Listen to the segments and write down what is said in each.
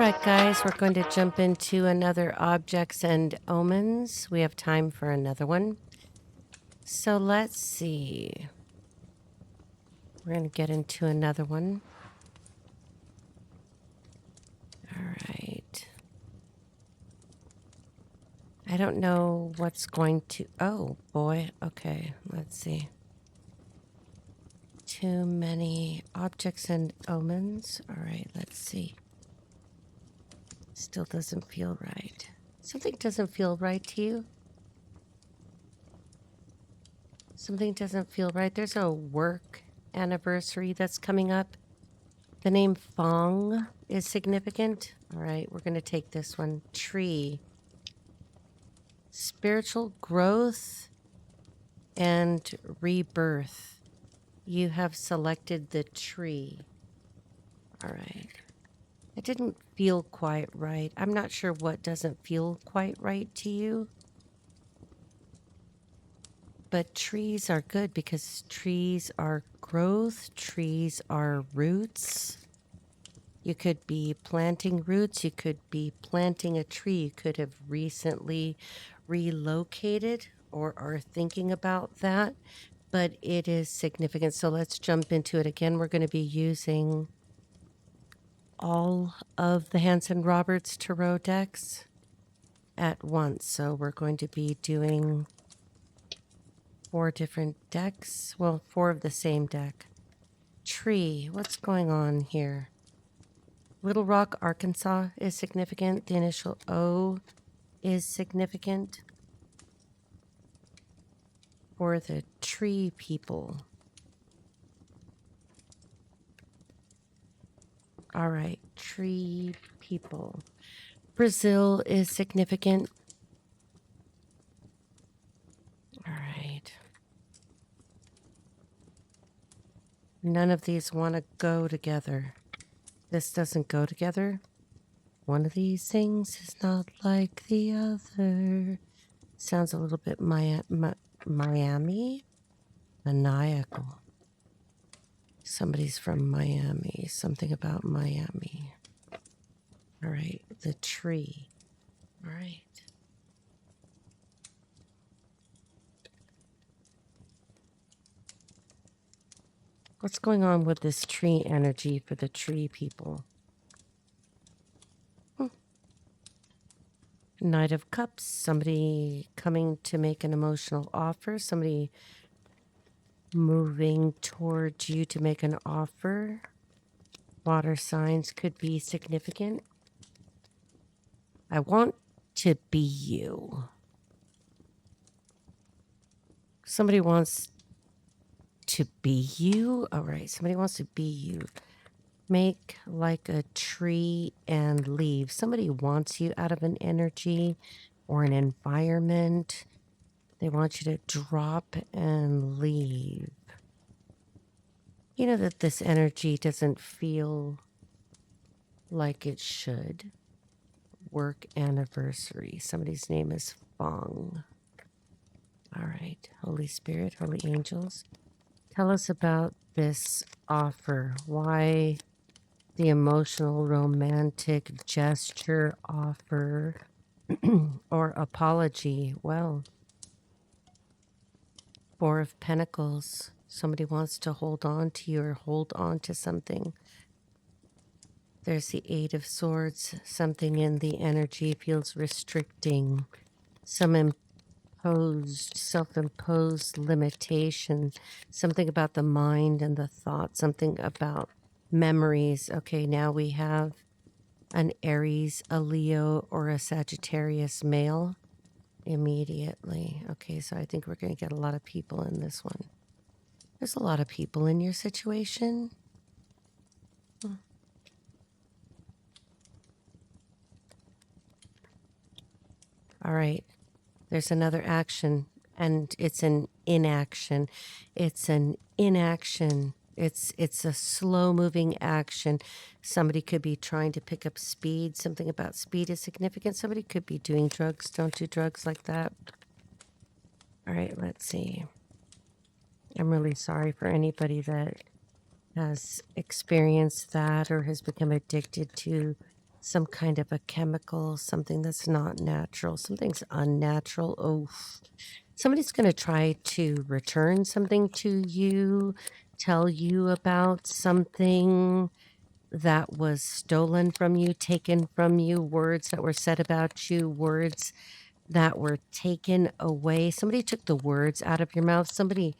right, guys, we're going to jump into another objects and omens. We have time for another one. So let's see. We're going to get into another one. All right. I don't know what's going to... Oh, boy. Okay, let's see. Too many objects and omens. All right, let's see. Still doesn't feel right. Something doesn't feel right to you? Something doesn't feel right. There's a work anniversary that's coming up. The name Fong is significant. All right, we're going to take this one. Tree. Spiritual growth and rebirth. You have selected the tree. All right. It didn't feel quite right. I'm not sure what doesn't feel quite right to you. But trees are good because trees are growth, trees are roots. You could be planting roots, you could be planting a tree, you could have recently relocated or are thinking about that, but it is significant. So let's jump into it again. We're going to be using all of the Hanson Roberts Tarot decks at once. So we're going to be doing 4 different decks. Well, 4 of the same deck. Tree, what's going on here? Little Rock, Arkansas is significant. The initial O is significant for the tree people. All right, tree people. Brazil is significant. All right. None of these want to go together. This doesn't go together. One of these things is not like the other. Sounds a little bit Miami? Maniacal. Somebody's from Miami. Something about Miami. All right, the tree. All right. What's going on with this tree energy for the tree people? Knight of Cups. Somebody coming to make an emotional offer. Somebody moving towards you to make an offer. Water signs could be significant. I want to be you. Somebody wants to be you. All right, somebody wants to be you. Make like a tree and leave. Somebody wants you out of an energy or an environment. They want you to drop and leave. You know that this energy doesn't feel like it should. Work anniversary. Somebody's name is Fong. All right. Holy Spirit, Holy Angels, tell us about this offer. Why the emotional, romantic gesture offer or apology? Well, 4 of Pentacles. Somebody wants to hold on to you or hold on to something. There's the 8 of Swords. Something in the energy feels restricting. Some imposed, self-imposed limitation. Something about the mind and the thought. Something about memories. Okay, now we have an Aries, a Leo, or a Sagittarius male immediately. Okay, so I think we're going to get a lot of people in this one. There's a lot of people in your situation. All right. There's another action, and it's an inaction. It's an inaction. It's a slow-moving action. Somebody could be trying to pick up speed. Something about speed is significant. Somebody could be doing drugs. Don't do drugs like that. All right, let's see. I'm really sorry for anybody that has experienced that or has become addicted to some kind of a chemical, something that's not natural, something's unnatural. Oh, somebody's going to try to return something to you, tell you about something that was stolen from you, taken from you, words that were said about you, words that were taken away. Somebody took the words out of your mouth. Somebody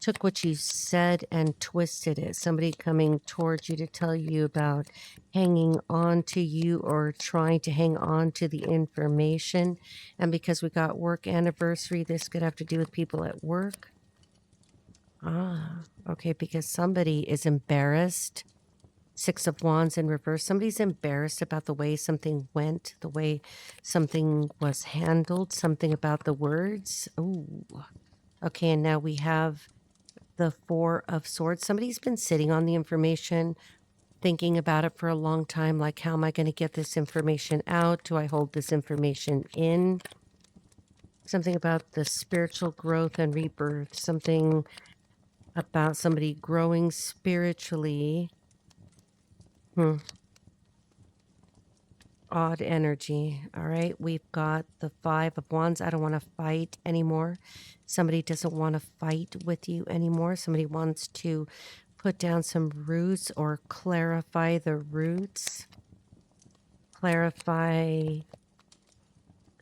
took what you said and twisted it. Somebody coming towards you to tell you about hanging on to you or trying to hang on to the information. And because we got work anniversary, this could have to do with people at work. Ah, okay, because somebody is embarrassed. Six of Wands in reverse. Somebody's embarrassed about the way something went, the way something was handled, something about the words. Ooh. Okay, and now we have the Four of Swords. Somebody's been sitting on the information, thinking about it for a long time. Like, how am I going to get this information out? Do I hold this information in? Something about the spiritual growth and rebirth. Something about somebody growing spiritually. Odd energy. All right. We've got the Five of Wands. I don't want to fight anymore. Somebody doesn't want to fight with you anymore. Somebody wants to put down some roots or clarify the roots. Clarify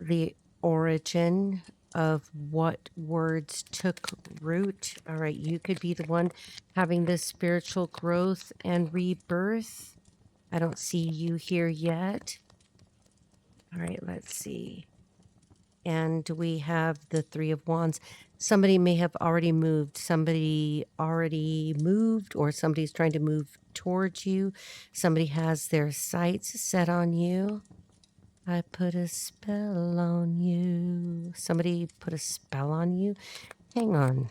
the origin of what words took root. All right. You could be the one having this spiritual growth and rebirth. I don't see you here yet. All right, let's see. And we have the Three of Wands. Somebody may have already moved. Somebody already moved, or somebody's trying to move towards you. Somebody has their sights set on you. I put a spell on you. Somebody put a spell on you. Hang on.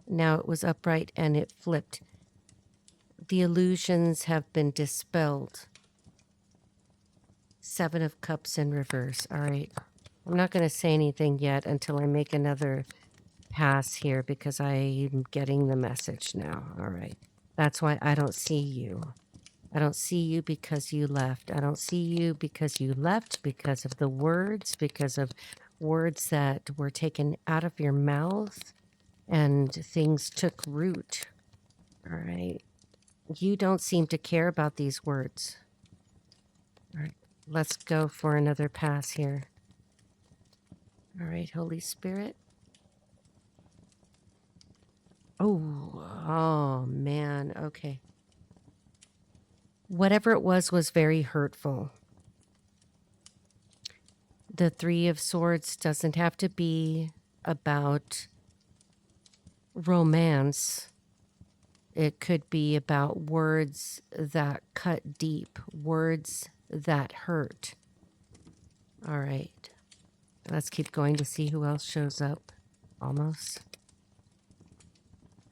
Now it was upright and it flipped. The illusions have been dispelled. Seven of Cups in reverse. All right. I'm not going to say anything yet until I make another pass here because I'm getting the message now. All right. That's why I don't see you. I don't see you because you left. I don't see you because you left because of the words, because of words that were taken out of your mouth and things took root. All right. You don't seem to care about these words. All right. Let's go for another pass here. All right, Holy Spirit. Oh, man. Okay. Whatever it was very hurtful. The Three of Swords doesn't have to be about romance. It could be about words that cut deep, words that hurt. All right. Let's keep going to see who else shows up. Almost.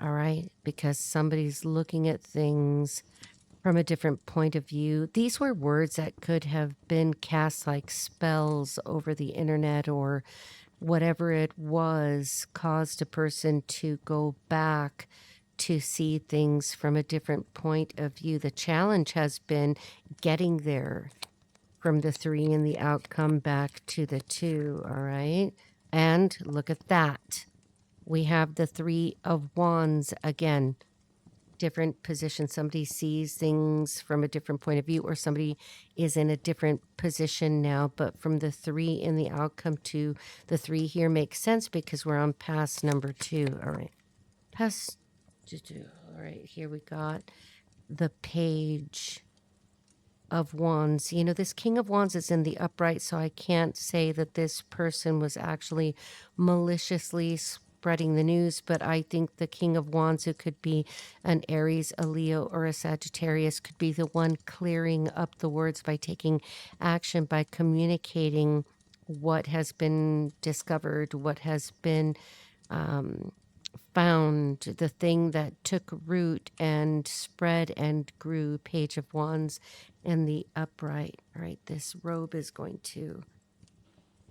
All right. Because somebody's looking at things from a different point of view. These were words that could have been cast like spells over the internet or whatever it was, caused a person to go back to see things from a different point of view. The challenge has been getting there from the 3 and the outcome back to the 2, all right? And look at that. We have the 3 of Wands again. Different position. Somebody sees things from a different point of view, or somebody is in a different position now. But from the 3 in the outcome to the 3 here makes sense because we're on pass number 2. All right. Pass 2. All right. Here we got the Page of Wands. You know, this King of Wands is in the upright, so I can't say that this person was actually maliciously spreading the news, but I think the King of Wands, who could be an Aries, a Leo, or a Sagittarius, could be the one clearing up the words by taking action, by communicating what has been discovered, what has been found, the thing that took root and spread and grew. Page of Wands in the upright. All right, this robe is going to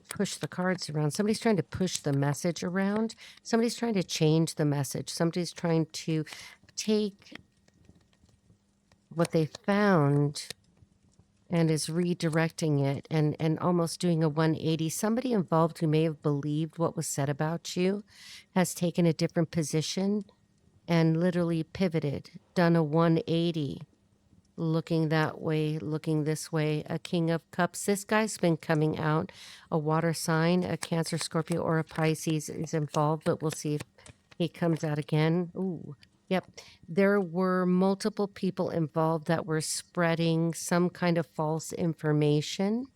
push the cards around. Somebody's trying to push the message around. Somebody's trying to change the message. Somebody's trying to take what they found and is redirecting it and almost doing a 180. Somebody involved who may have believed what was said about you has taken a different position and literally pivoted, done a 180, looking that way, looking this way. A King of Cups. This guy's been coming out. A water sign, a Cancer, Scorpio, or a Pisces is involved, but we'll see if he comes out again. Ooh, yep. There were multiple people involved that were spreading some kind of false information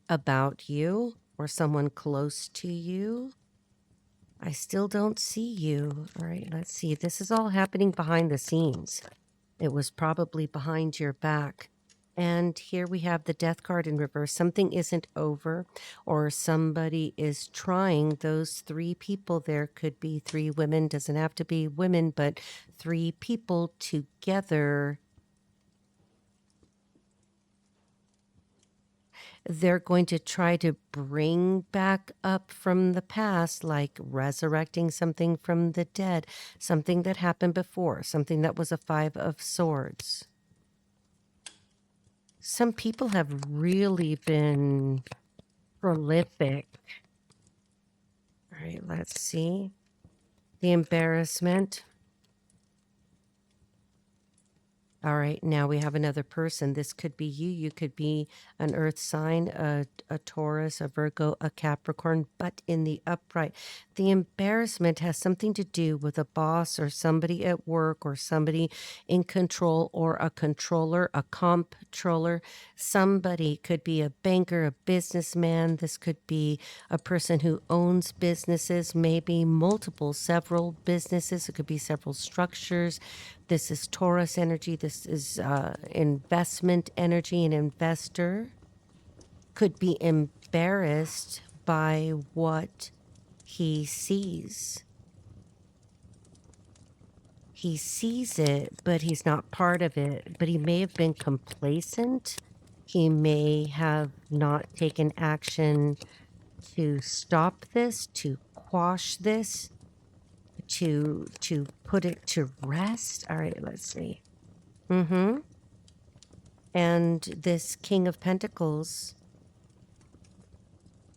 about you or someone close to you. I still don't see you. All right, let's see. This is all happening behind the scenes. It was probably behind your back. And here we have the death card in reverse. Something isn't over, or somebody is trying. Those three people there could be three women, doesn't have to be women, but three people together. They're going to try to bring back up from the past, like resurrecting something from the dead, something that happened before, something that was a 5 of Swords. Some people have really been prolific. All right, let's see. The embarrassment. All right, now we have another person. This could be you. You could be an earth sign, a Taurus, a Virgo, a Capricorn, but in the upright. The embarrassment has something to do with a boss or somebody at work or somebody in control or a controller, a comptroller. Somebody could be a banker, a businessman. This could be a person who owns businesses, maybe multiple, several businesses. It could be several structures. This is Taurus energy. This is investment energy. An investor could be embarrassed by what he sees. He sees it, but he's not part of it. But he may have been complacent. He may have not taken action to stop this, to quash this, to put it to rest. All right, let's see. And this King of Pentacles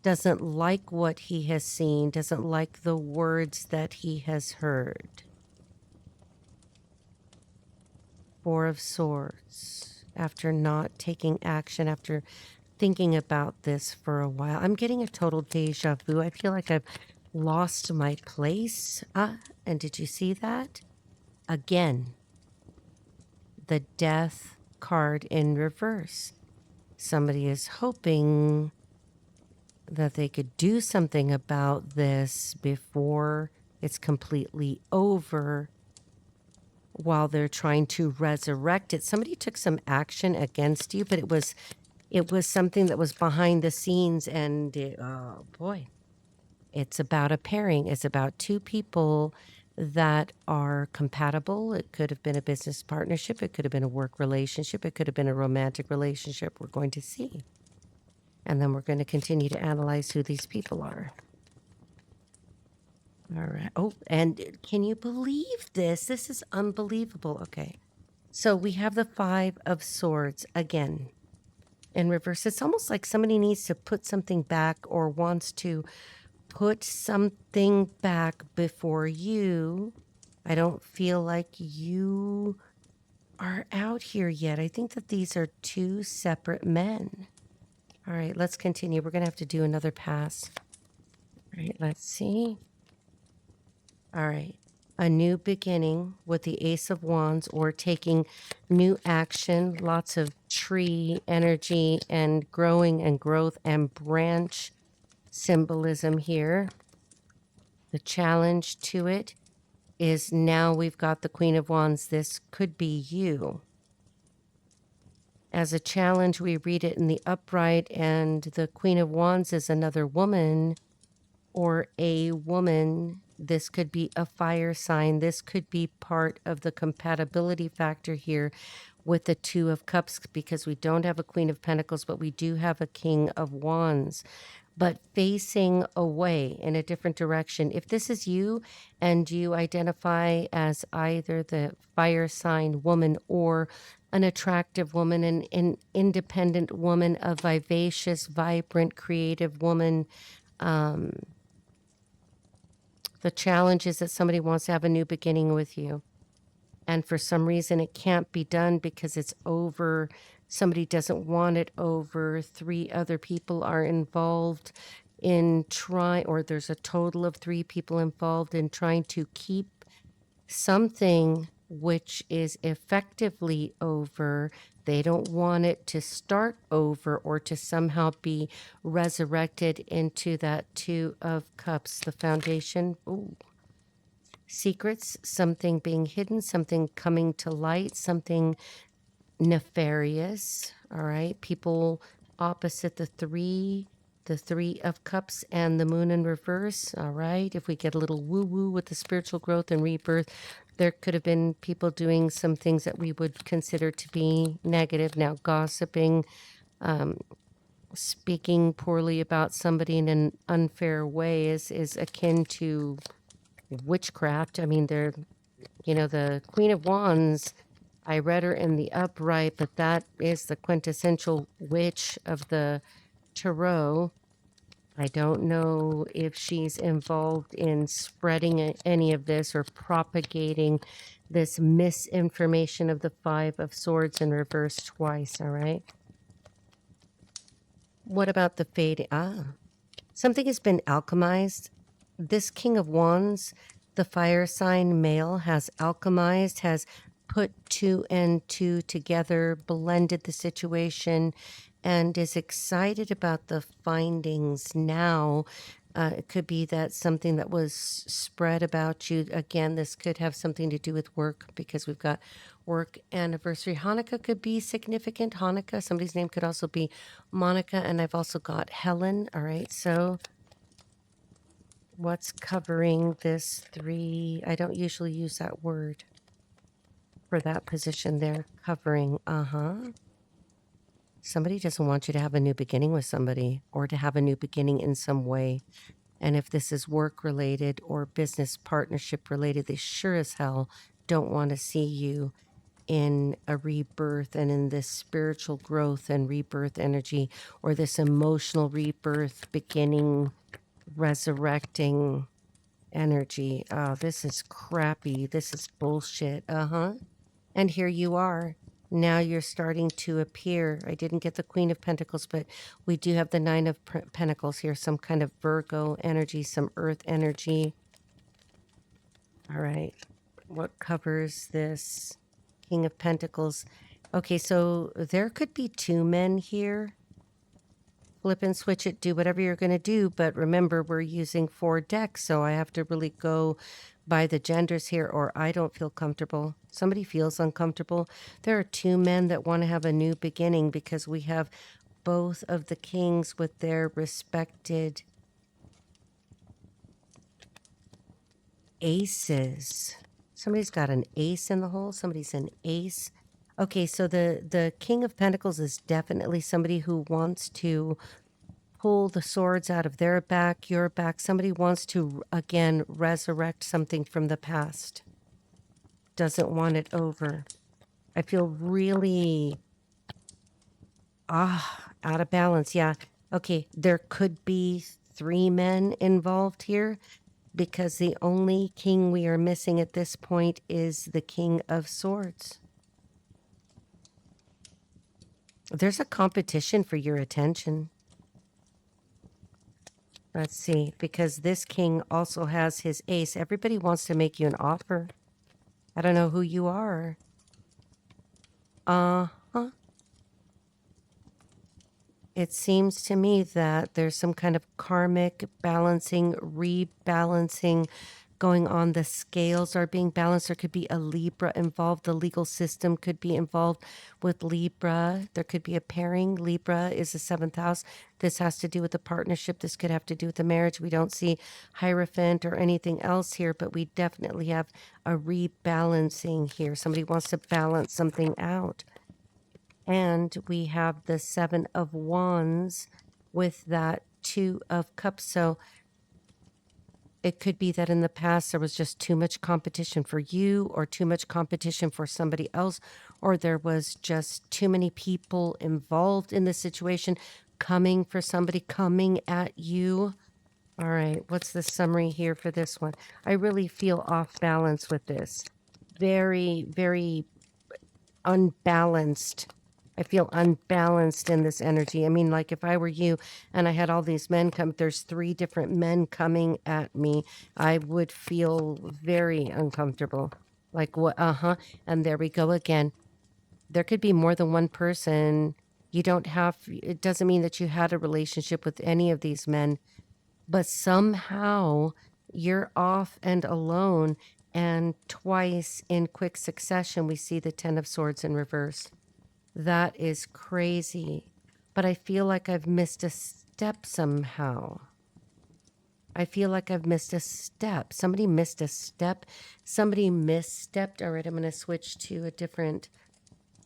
doesn't like what he has seen, doesn't like the words that he has heard. 4 of Swords. After not taking action, after thinking about this for a while. I'm getting a total deja vu. I feel like I've lost my place. And did you see that? Again, the Death card in reverse. Somebody is hoping that they could do something about this before it's completely over while they're trying to resurrect it. Somebody took some action against you, but it was something that was behind the scenes, and oh boy, it's about a pairing. It's about two people that are compatible. It could have been a business partnership. It could have been a work relationship. It could have been a romantic relationship. We're going to see. And then we're going to continue to analyze who these people are. All right. Oh, and can you believe this? This is unbelievable. Okay. So we have the 5 of Swords again in reverse. It's almost like somebody needs to put something back or wants to put something back before you. I don't feel like you are out here yet. I think that these are two separate men. All right, let's continue. We're going to have to do another pass. All right, let's see. All right. A new beginning with the Ace of Wands, or taking new action. Lots of tree energy and growing and growth and branch symbolism here. The challenge to it is now we've got the Queen of Wands. This could be you. As a challenge, we read it in the upright, and the Queen of Wands is another woman or a woman. This could be a fire sign. This could be part of the compatibility factor here with the 2 of Cups, because we don't have a Queen of Pentacles, but we do have a King of Wands. but facing away in a different direction. If this is you and you identify as either the fire sign woman or an attractive woman, an independent woman, a vivacious, vibrant, creative woman, the challenge is that somebody wants to have a new beginning with you. And for some reason, it can't be done because it's over. Somebody doesn't want it over. 3 other people are involved in trying, or there's a total of 3 people involved in trying to keep something which is effectively over. They don't want it to start over or to somehow be resurrected into that 2 of Cups, the foundation. Ooh. Secrets, something being hidden, something coming to light, something nefarious. All right. People opposite the 3 of Cups and the Moon in reverse. All right. If we get a little woo-woo with the spiritual growth and rebirth, there could have been people doing some things that we would consider to be negative. Now, gossiping, speaking poorly about somebody in an unfair way is akin to witchcraft. I mean, the Queen of Wands, I read her in the upright, but that is the quintessential witch of the tarot. I don't know if she's involved in spreading any of this or propagating this misinformation of the 5 of Swords in reverse twice, all right? What about the fade? Something has been alchemized. This King of Wands, the fire sign male, has alchemized, has put 2 and 2 together, blended the situation, and is excited about the findings now. It could be that something that was spread about you. Again, this could have something to do with work because we've got work anniversary. Hanukkah could be significant. Hanukkah, somebody's name could also be Monica, and I've also got Helen. All right, so what's covering this 3? I don't usually use that word for that position there. Covering, Somebody doesn't want you to have a new beginning with somebody or to have a new beginning in some way. And if this is work related or business partnership related, they sure as hell don't want to see you in a rebirth and in this spiritual growth and rebirth energy or this emotional rebirth, beginning, resurrecting energy. Oh, this is crappy. This is bullshit. And here you are. Now you're starting to appear. I didn't get the Queen of Pentacles, but we do have the 9 of Pentacles here. Some kind of Virgo energy, some earth energy. All right. What covers this King of Pentacles? Okay, so there could be 2 men here. Flip and switch it, do whatever you're going to do. But remember, we're using 4 decks, so I have to really go by the genders here, or I don't feel comfortable. Somebody feels uncomfortable. There are 2 men that want to have a new beginning because we have both of the kings with their respected aces. Somebody's got an ace in the hole. Somebody's an ace. Okay, so the King of Pentacles is definitely somebody who wants to pull the swords out of their back, your back. Somebody wants to, again, resurrect something from the past. Doesn't want it over. I feel really, out of balance. Yeah. Okay, there could be 3 men involved here because the only king we are missing at this point is the King of Swords. There's a competition for your attention. Let's see, because this king also has his ace. Everybody wants to make you an offer. I don't know who you are. It seems to me that there's some kind of karmic balancing, rebalancing going on. The scales are being balanced. There could be a Libra involved. The legal system could be involved with Libra. There could be a pairing. Libra is the 7th house. This has to do with the partnership. This could have to do with the marriage. We don't see Hierophant or anything else here, but we definitely have a rebalancing here. Somebody wants to balance something out. And we have the 7 of Wands with that Two of Cups. So it could be that in the past there was just too much competition for you or too much competition for somebody else, or there was just too many people involved in the situation coming for somebody, coming at you. All right, what's the summary here for this one? I really feel off balance with this. Very, very unbalanced. I feel unbalanced in this energy. I mean, like if I were you and I had all these men come, there's 3 different men coming at me, I would feel very uncomfortable. Like what? And there we go again. There could be more than one person. You don't have, it doesn't mean that you had a relationship with any of these men, but somehow you're off and alone. And twice in quick succession, we see the 10 of Swords in reverse. That is crazy. But I feel like I've missed a step somehow. I feel like I've missed a step. Somebody missed a step. Somebody misstepped. All right, I'm going to switch to a different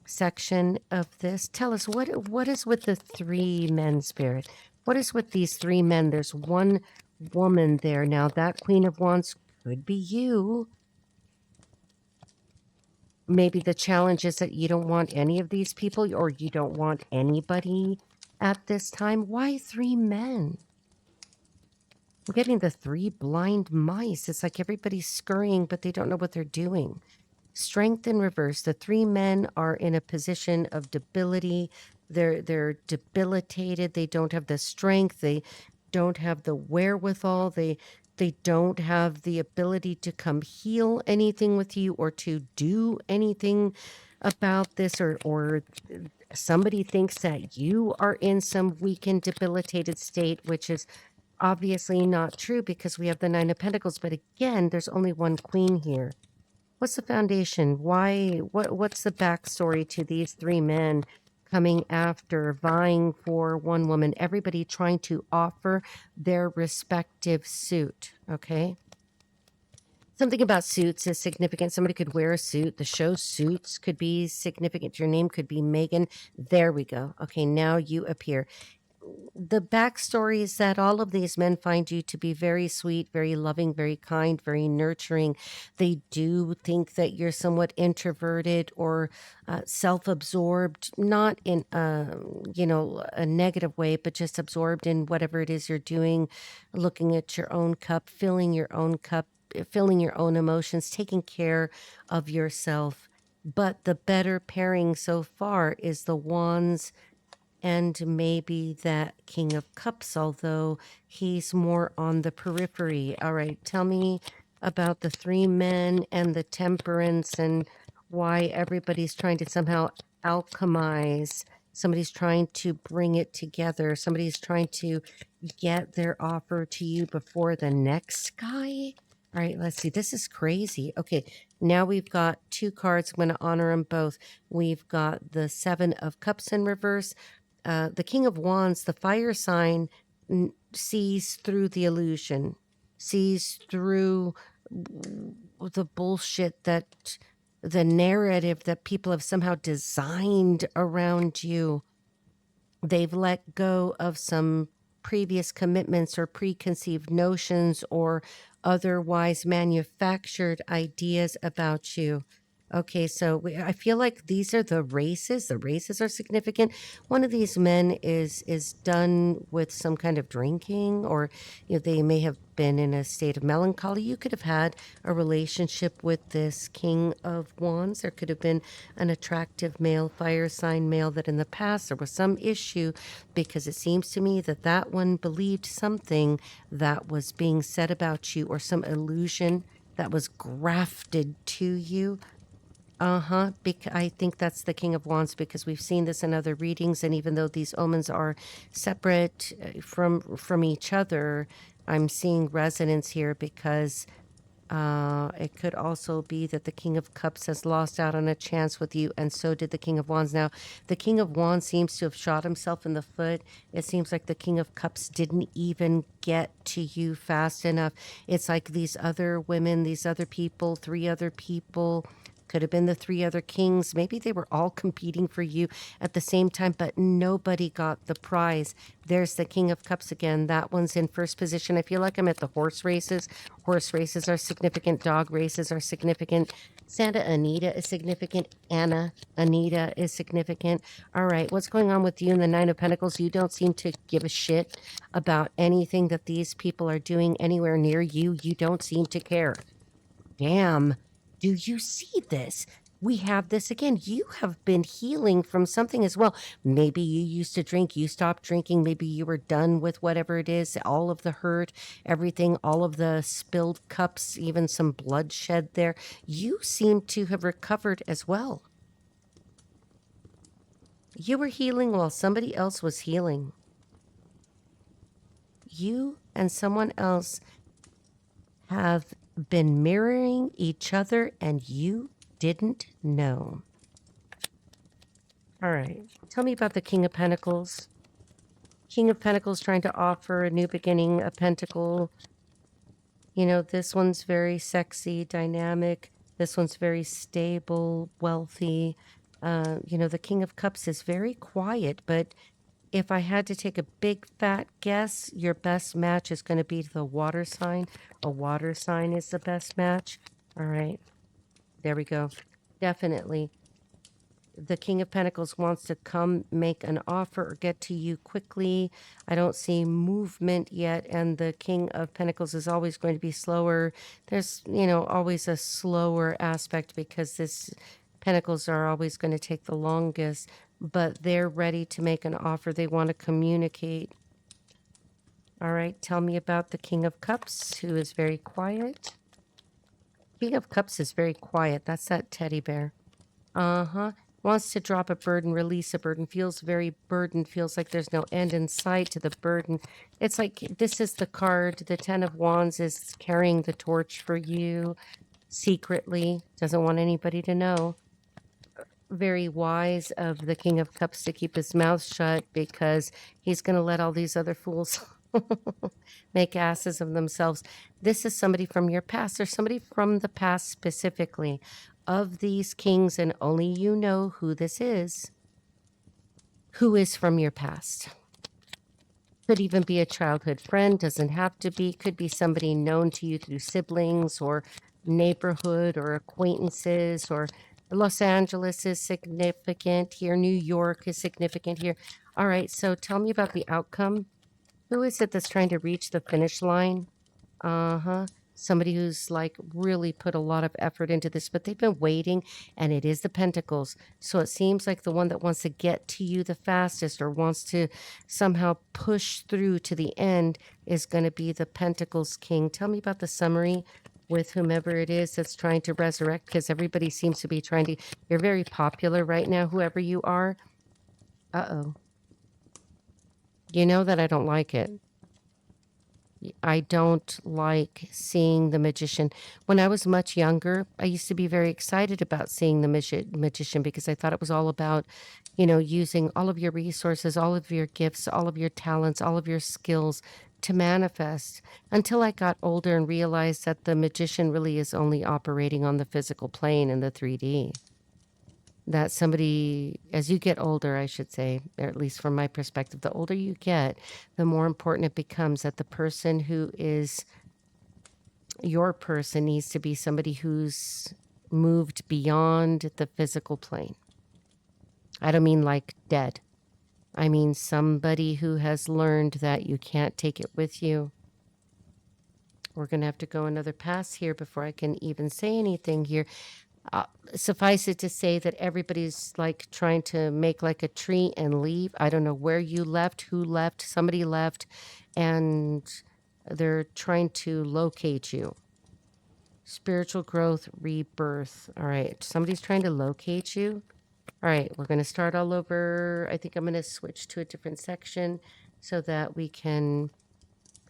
section of this. Tell us, what is with the 3 men, Spirit? What is with these 3 men? There's one woman there. Now, that Queen of Wands could be you. Maybe the challenge is that you don't want any of these people, or you don't want anybody at this time. Why 3 men? I'm getting the 3 blind mice. It's like everybody's scurrying, but they don't know what they're doing. Strength in reverse. The 3 men are in a position of debility. They're debilitated. They don't have the strength. They don't have the wherewithal. They don't have the ability to come heal anything with you or to do anything about this, or somebody thinks that you are in some weakened, debilitated state, which is obviously not true because we have the 9 of Pentacles. But again, there's only one queen here. What's the foundation? Why? What's the backstory to these 3 men coming after, vying for one woman? Everybody trying to offer their respective suit. Okay. Something about suits is significant. Somebody could wear a suit. The show Suits could be significant. Your name could be Megan. There we go. Okay, now you appear. The backstory is that all of these men find you to be very sweet, very loving, very kind, very nurturing. They do think that you're somewhat introverted or self-absorbed, not in a negative way, but just absorbed in whatever it is you're doing, looking at your own cup, filling your own cup, filling your own emotions, taking care of yourself. But the better pairing so far is the Wands and maybe that King of Cups, although he's more on the periphery. All right, tell me about the 3 men and the Temperance and why everybody's trying to somehow alchemize. Somebody's trying to bring it together. Somebody's trying to get their offer to you before the next guy. All right, let's see. This is crazy. Okay, now we've got 2 cards. I'm going to honor them both. We've got the 7 of Cups in reverse. The King of Wands, the fire sign, sees through the illusion, sees through the bullshit, that the narrative that people have somehow designed around you. They've let go of some previous commitments or preconceived notions or otherwise manufactured ideas about you. Okay, so I feel like these are the races. The races are significant. One of these men is done with some kind of drinking, or they may have been in a state of melancholy. You could have had a relationship with this King of Wands. There could have been an attractive male, fire sign male, that in the past there was some issue, because it seems to me that that one believed something that was being said about you, or some illusion that was grafted to you. I think that's the King of Wands, because we've seen this in other readings, and even though these omens are separate from each other, I'm seeing resonance here, because it could also be that the King of Cups has lost out on a chance with you, and so did the King of Wands. Now, the King of Wands seems to have shot himself in the foot. It seems like the King of Cups didn't even get to you fast enough. It's like these other women, these other people, 3 other people Could have been the 3 other kings. Maybe they were all competing for you at the same time, but nobody got the prize. There's the King of Cups again. That one's in first position. I feel like I'm at the horse races. Horse races are significant. Dog races are significant. Santa Anita is significant. Anna Anita is significant. All right, what's going on with you in the Nine of Pentacles? You don't seem to give a shit about anything that these people are doing anywhere near you. You don't seem to care. Damn. Do you see this? We have this again. You have been healing from something as well. Maybe you used to drink, you stopped drinking, maybe you were done with whatever it is, all of the hurt, everything, all of the spilled cups, even some bloodshed there. You seem to have recovered as well. You were healing while somebody else was healing. You and someone else have been mirroring each other and you didn't know. All right. Tell me about the King of Pentacles. King of Pentacles trying to offer a new beginning, a pentacle. You know, this one's very sexy, dynamic. This one's very stable, wealthy. You know, the King of Cups is very quiet, but if I had to take a big fat guess, your best match is going to be the water sign. A water sign is the best match. All right. There we go. Definitely. The King of Pentacles wants to come make an offer or get to you quickly. I don't see movement yet. And the King of Pentacles is always going to be slower. There's, you know, always a slower aspect because this Pentacles are always going to take the longest. But they're ready to make an offer. They want to communicate. All right. Tell me about the King of Cups, who is very quiet. King of Cups is very quiet. That's that teddy bear. Uh-huh. Wants to drop a burden, release a burden, feels very burdened, feels like there's no end in sight to the burden. It's like this is the card. The Ten of Wands is carrying the torch for you secretly. Doesn't want anybody to know. Very wise of the King of Cups to keep his mouth shut because he's going to let all these other fools make asses of themselves. This is somebody from your past or somebody from the past specifically. Of these kings, and only you know who this is, who is from your past. Could even be a childhood friend, doesn't have to be, could be somebody known to you through siblings or neighborhood or acquaintances, or Los Angeles is significant here, New York is significant here. All right, so tell me about the outcome. Who is it that's trying to reach the finish line? Uh-huh. Somebody who's like really put a lot of effort into this, but they've been waiting, and it is the Pentacles. So it seems like the one that wants to get to you the fastest or wants to somehow push through to the end is going to be the Pentacles King. Tell me about the summary with whomever it is that's trying to resurrect, because everybody seems to be trying to. You're very popular right now, whoever you are. Uh-oh. You know that I don't like it. I don't like seeing the magician. When I was much younger, I used to be very excited about seeing the magician because I thought it was all about, you know, using all of your resources, all of your gifts, all of your talents, all of your skills to manifest, until I got older and realized that the magician really is only operating on the physical plane in the 3D. That somebody, as you get older, I should say, or at least from my perspective, the older you get, the more important it becomes that the person who is your person needs to be somebody who's moved beyond the physical plane. I don't mean like dead. I mean somebody who has learned that you can't take it with you. We're going to have to go another pass here before I can even say anything here. Suffice it to say that everybody's like trying to make like a tree and leave. I don't know where you left, who left, somebody left, and they're trying to locate you. Spiritual growth, rebirth. All right, somebody's trying to locate you. All right, we're going to start all over. I think I'm going to switch to a different section so that we can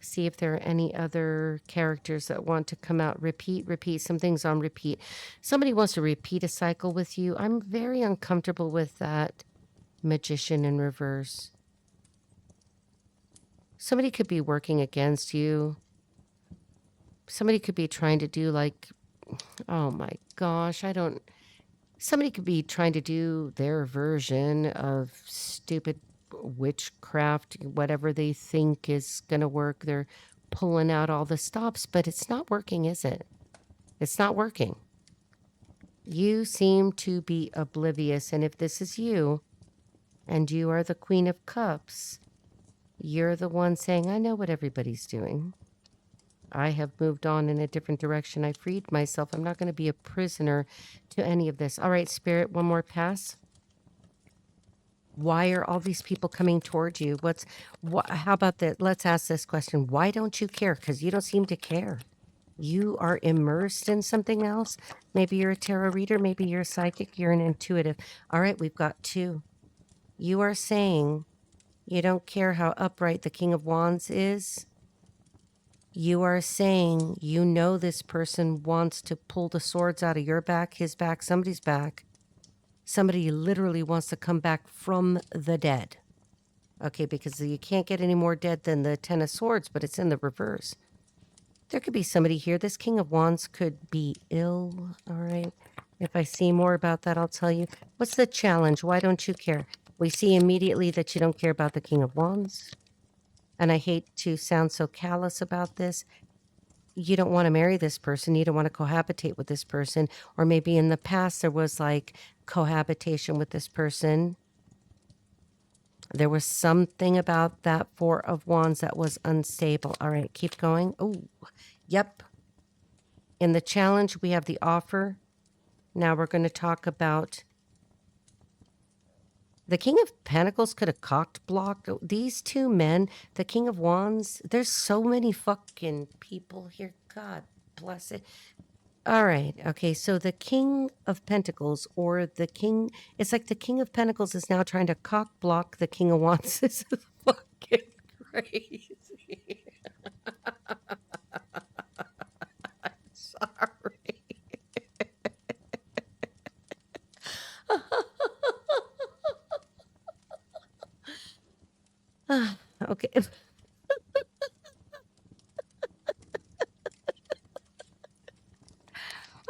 see if there are any other characters that want to come out. Repeat. Something's on repeat. Somebody wants to repeat a cycle with you. I'm very uncomfortable with that magician in reverse. Somebody could be working against you. Somebody could be trying to do like, oh my gosh, I don't, Somebody could be trying to do their version of stupid witchcraft, whatever they think is going to work. They're pulling out all the stops, but it's not working, is it? It's not working. You seem to be oblivious. And if this is you and you are the Queen of Cups, you're the one saying, I know what everybody's doing. I have moved on in a different direction. I freed myself. I'm not going to be a prisoner to any of this. All right, Spirit, one more pass. Why are all these people coming towards you? How about that? Let's ask this question. Why don't you care? Because you don't seem to care. You are immersed in something else. Maybe you're a tarot reader. Maybe you're a psychic. You're an intuitive. All right, we've got 2. You are saying you don't care how upright the King of Wands is. You are saying you know this person wants to pull the swords out of your back, his back, somebody's back. Somebody literally wants to come back from the dead. Okay, because you can't get any more dead than the 10 of Swords, but it's in the reverse. There could be somebody here. This King of Wands could be ill, all right? If I see more about that, I'll tell you. What's the challenge? Why don't you care? We see immediately that you don't care about the King of Wands. And I hate to sound so callous about this. You don't want to marry this person. You don't want to cohabitate with this person. Or maybe in the past there was like cohabitation with this person. There was something about that 4 of Wands that was unstable. All right, keep going. Oh, yep. In the challenge, we have the offer. Now we're going to talk about the King of Pentacles could have cocked blocked these 2 men. The King of Wands, there's so many fucking people here. God bless it. All right. Okay. So the King of Pentacles or the King, it's like the King of Pentacles is now trying to cock block the King of Wands. This is fucking crazy. Sorry. Okay.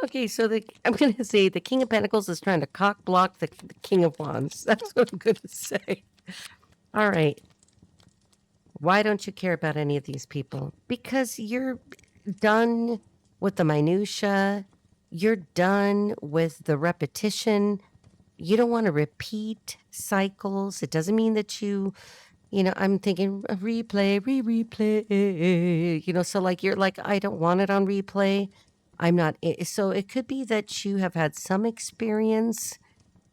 Okay, so I'm going to say the King of Pentacles is trying to cock block the King of Wands. That's what I'm going to say. All right. Why don't you care about any of these people? Because you're done with the minutia. You're done with the repetition. You don't want to repeat cycles. It doesn't mean that I'm thinking replay, replay, so like you're like, I don't want it on replay. I'm not. So it could be that you have had some experience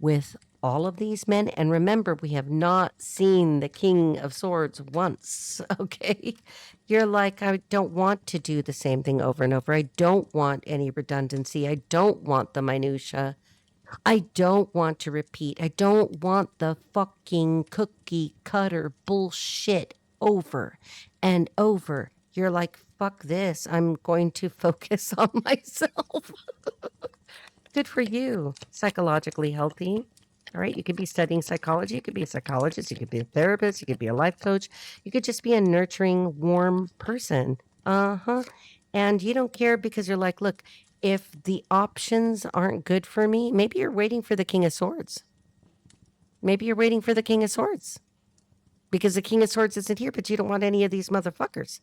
with all of these men. And remember, we have not seen the King of Swords once. Okay. You're like, I don't want to do the same thing over and over. I don't want any redundancy. I don't want the minutia. I don't want to repeat. I don't want the fucking cookie cutter bullshit over and over. You're like, fuck this. I'm going to focus on myself. Good for you. Psychologically healthy. All right. You could be studying psychology. You could be a psychologist. You could be a therapist. You could be a life coach. You could just be a nurturing, warm person. And you don't care because you're like, look, if the options aren't good for me, maybe you're waiting for the King of Swords. Maybe you're waiting for the King of Swords because the King of Swords isn't here, but you don't want any of these motherfuckers.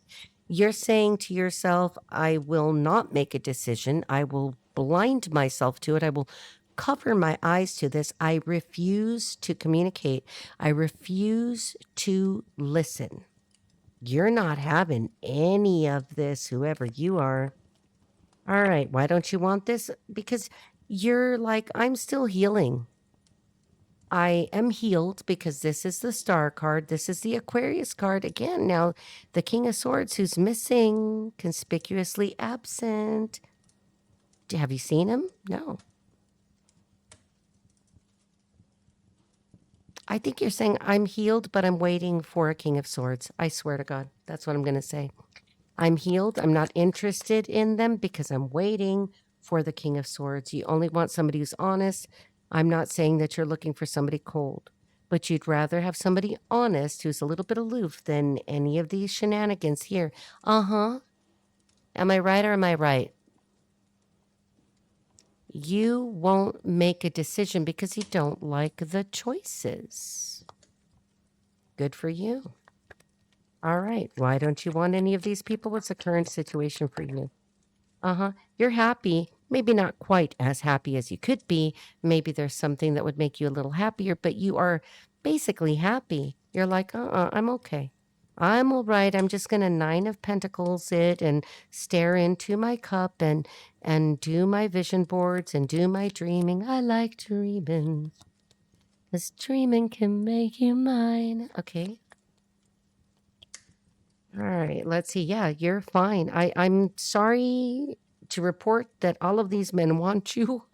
You're saying to yourself, I will not make a decision. I will blind myself to it. I will cover my eyes to this. I refuse to communicate. I refuse to listen. You're not having any of this, whoever you are. All right. Why don't you want this? Because you're like, I'm still healing. I am healed because this is the Star card. This is the Aquarius card. Again, now the King of Swords who's missing, conspicuously absent. Have you seen him? No. I think you're saying I'm healed, but I'm waiting for a King of Swords. I swear to God. That's what I'm going to say. I'm healed. I'm not interested in them because I'm waiting for the King of Swords. You only want somebody who's honest. I'm not saying that you're looking for somebody cold, but you'd rather have somebody honest who's a little bit aloof than any of these shenanigans here. Am I right or am I right? You won't make a decision because you don't like the choices. Good for you. All right. Why don't you want any of these people? What's the current situation for you? You're happy. Maybe not quite as happy as you could be. Maybe there's something that would make you a little happier, but you are basically happy. You're like, I'm okay. I'm all right. I'm just gonna Nine of Pentacles it and stare into my cup and do my vision boards and do my dreaming. I like dreaming. 'Cause dreaming can make you mine. Okay. All right, let's see. Yeah, you're fine. I'm sorry to report that all of these men want you,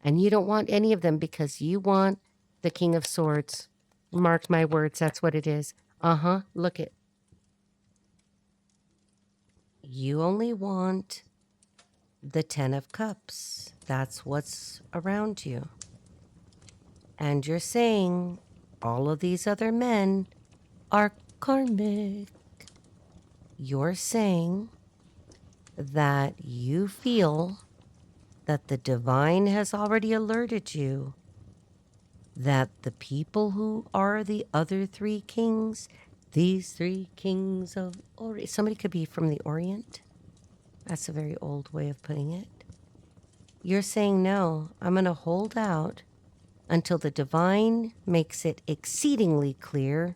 and you don't want any of them because you want the King of Swords. Mark my words, that's what it is. Look it. You only want the Ten of Cups. That's what's around you. And you're saying all of these other men are karmic. You're saying that you feel that the divine has already alerted you that the people who are the other three kings, these three kings of Orient, somebody could be from the Orient. That's a very old way of putting it. You're saying, no, I'm going to hold out until the divine makes it exceedingly clear.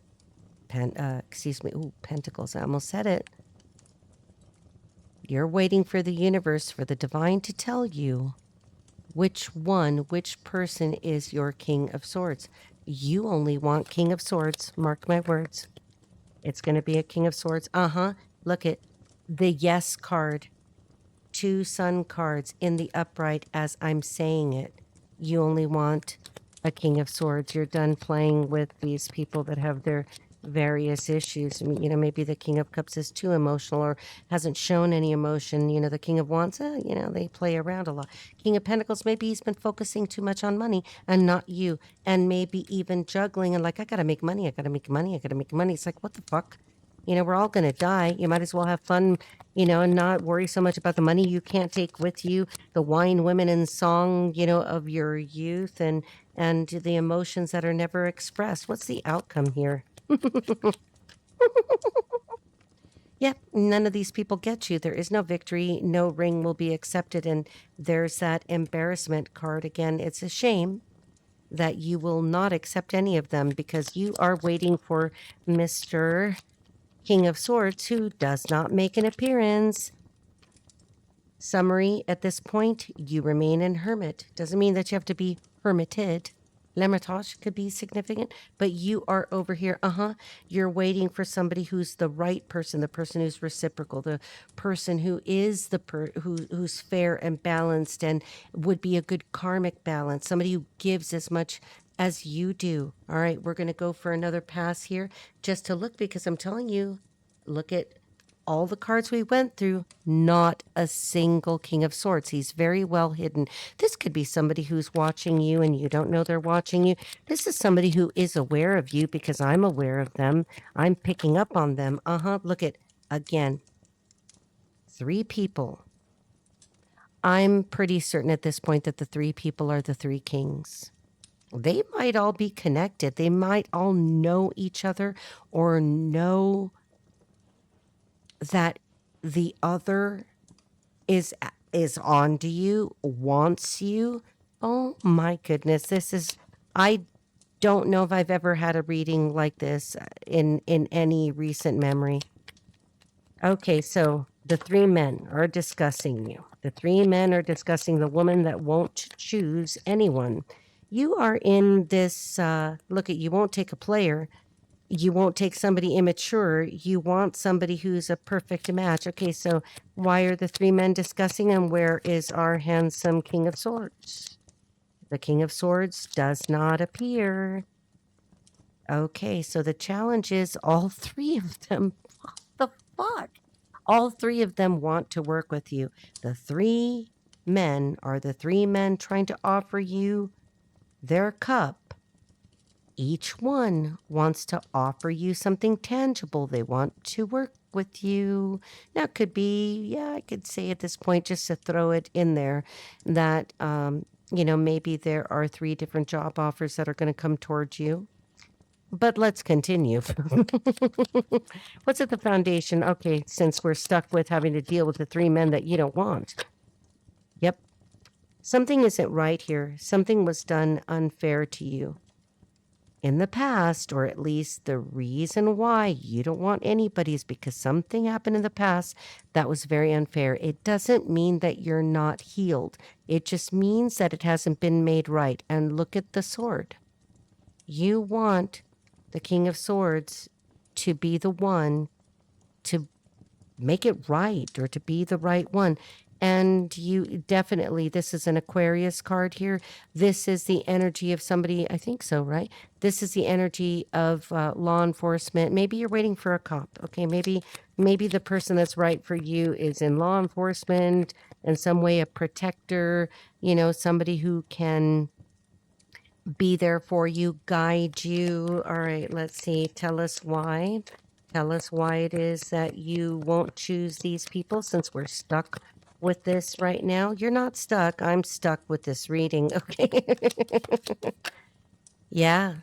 Pentacles, I almost said it. You're waiting for the universe, for the divine to tell you which person is your King of Swords. You only want King of Swords. Mark my words. It's going to be a King of Swords. Look at the yes card. 2 sun cards in the upright as I'm saying it. You only want a King of Swords. You're done playing with these people that have their various issues. I mean, maybe the King of Cups is too emotional or hasn't shown any emotion. The King of Wands, they play around a lot. King of Pentacles, maybe he's been focusing too much on money and not you. And maybe even juggling and like, I got to make money. I got to make money. I got to make money. It's like, what the fuck? We're all going to die. You might as well have fun, and not worry so much about the money you can't take with you, the wine, women, and song, of your youth and the emotions that are never expressed. What's the outcome here? Yep, none of these people get you. There is no victory. No ring will be accepted. And there's that embarrassment card again. It's a shame that you will not accept any of them because you are waiting for Mr. King of Swords, who does not make an appearance. Summary, at this point, you remain in hermit. Doesn't mean that you have to be hermited. L'Hermitage could be significant, but you are over here. You're waiting for somebody who's the right person, the person who's reciprocal, the person who is who's fair and balanced and would be a good karmic balance, somebody who gives as much as you do. All right, we're going to go for another pass here just to look because I'm telling you, look at all the cards we went through, not a single King of Swords. He's very well hidden. This could be somebody who's watching you and you don't know they're watching you. This is somebody who is aware of you because I'm aware of them. I'm picking up on them. Look at, again, 3 people. I'm pretty certain at this point that the 3 people are the 3 kings. They might all be connected. They might all know each other or know that the other is on to you, wants you. Oh my goodness, I don't know if I've ever had a reading like this in any recent memory. Okay, so the 3 men are discussing you. The 3 men are discussing the woman that won't choose anyone. You are in this, look at, you won't take a player. You won't take somebody immature. You want somebody who's a perfect match. Okay, so why are the 3 men discussing and where is our handsome King of Swords? The King of Swords does not appear. Okay, so the challenge is all 3 of them. What the fuck? All 3 of them want to work with you. The 3 men are the 3 men trying to offer you their cup. Each one wants to offer you something tangible. They want to work with you. Now, it could be, yeah, I could say at this point, just to throw it in there, that, maybe there are 3 different job offers that are going to come towards you. But let's continue. What's at the foundation? Okay, since we're stuck with having to deal with the 3 men that you don't want. Yep. Something isn't right here. Something was done unfair to you in the past, or at least the reason why you don't want anybody is because something happened in the past that was very unfair. It doesn't mean that you're not healed. It just means that it hasn't been made right. And look at the sword. You want the King of Swords to be the one to make it right, or to be the right one. And you definitely, this is an Aquarius card here. This is the energy of somebody, I think so, right? This is the energy of law enforcement. Maybe you're waiting for a cop. Okay, maybe the person that's right for you is in law enforcement, in some way a protector, somebody who can be there for you, guide you. All right, let's see. Tell us why. Tell us why it is that you won't choose these people, since we're stuck with this right now. You're not stuck. I'm stuck with this reading. Okay. Yeah,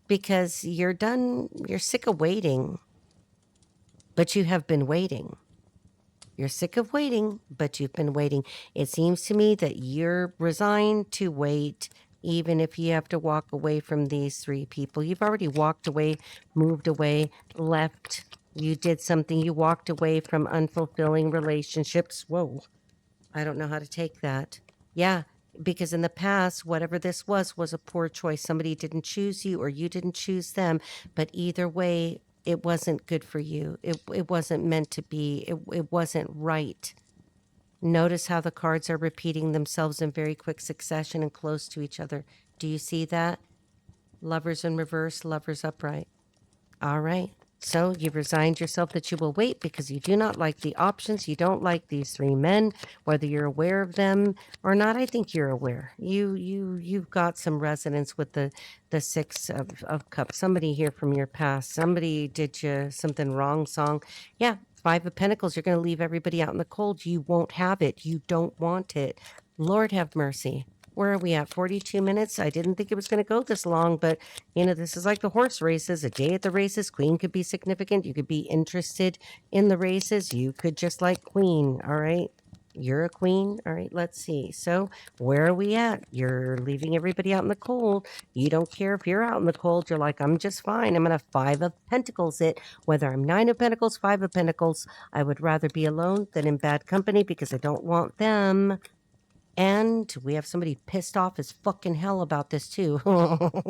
because you're done. You're sick of waiting, but you have been waiting. You're sick of waiting, but you've been waiting. It seems to me that you're resigned to wait, even if you have to walk away from these 3 people. You've already walked away, moved away, left. You did something. You walked away from unfulfilling relationships. Whoa. I don't know how to take that. Yeah, because in the past, whatever this was a poor choice. Somebody didn't choose you, or you didn't choose them. But either way, it wasn't good for you. It wasn't meant to be. It wasn't right. Notice how the cards are repeating themselves in very quick succession and close to each other. Do you see that? Lovers in reverse, lovers upright. All right. So you've resigned yourself that you will wait because you do not like the options. You don't like these 3 men, whether you're aware of them or not. I think you're aware. You've got some resonance with the 6 of cups. Somebody here from your past. Somebody did you something wrong. Song. Yeah. 5 of Pentacles. You're going to leave everybody out in the cold. You won't have it. You don't want it. Lord have mercy. Where are we at? 42 minutes? I didn't think it was going to go this long, but this is like the horse races. A day at the races. Queen could be significant. You could be interested in the races. You could just like Queen. All right. You're a queen. All right. Let's see. So where are we at? You're leaving everybody out in the cold. You don't care if you're out in the cold. You're like, I'm just fine. I'm going to 5 of Pentacles it. Whether I'm 9 of Pentacles, 5 of Pentacles, I would rather be alone than in bad company because I don't want them. And we have somebody pissed off as fucking hell about this too. I'm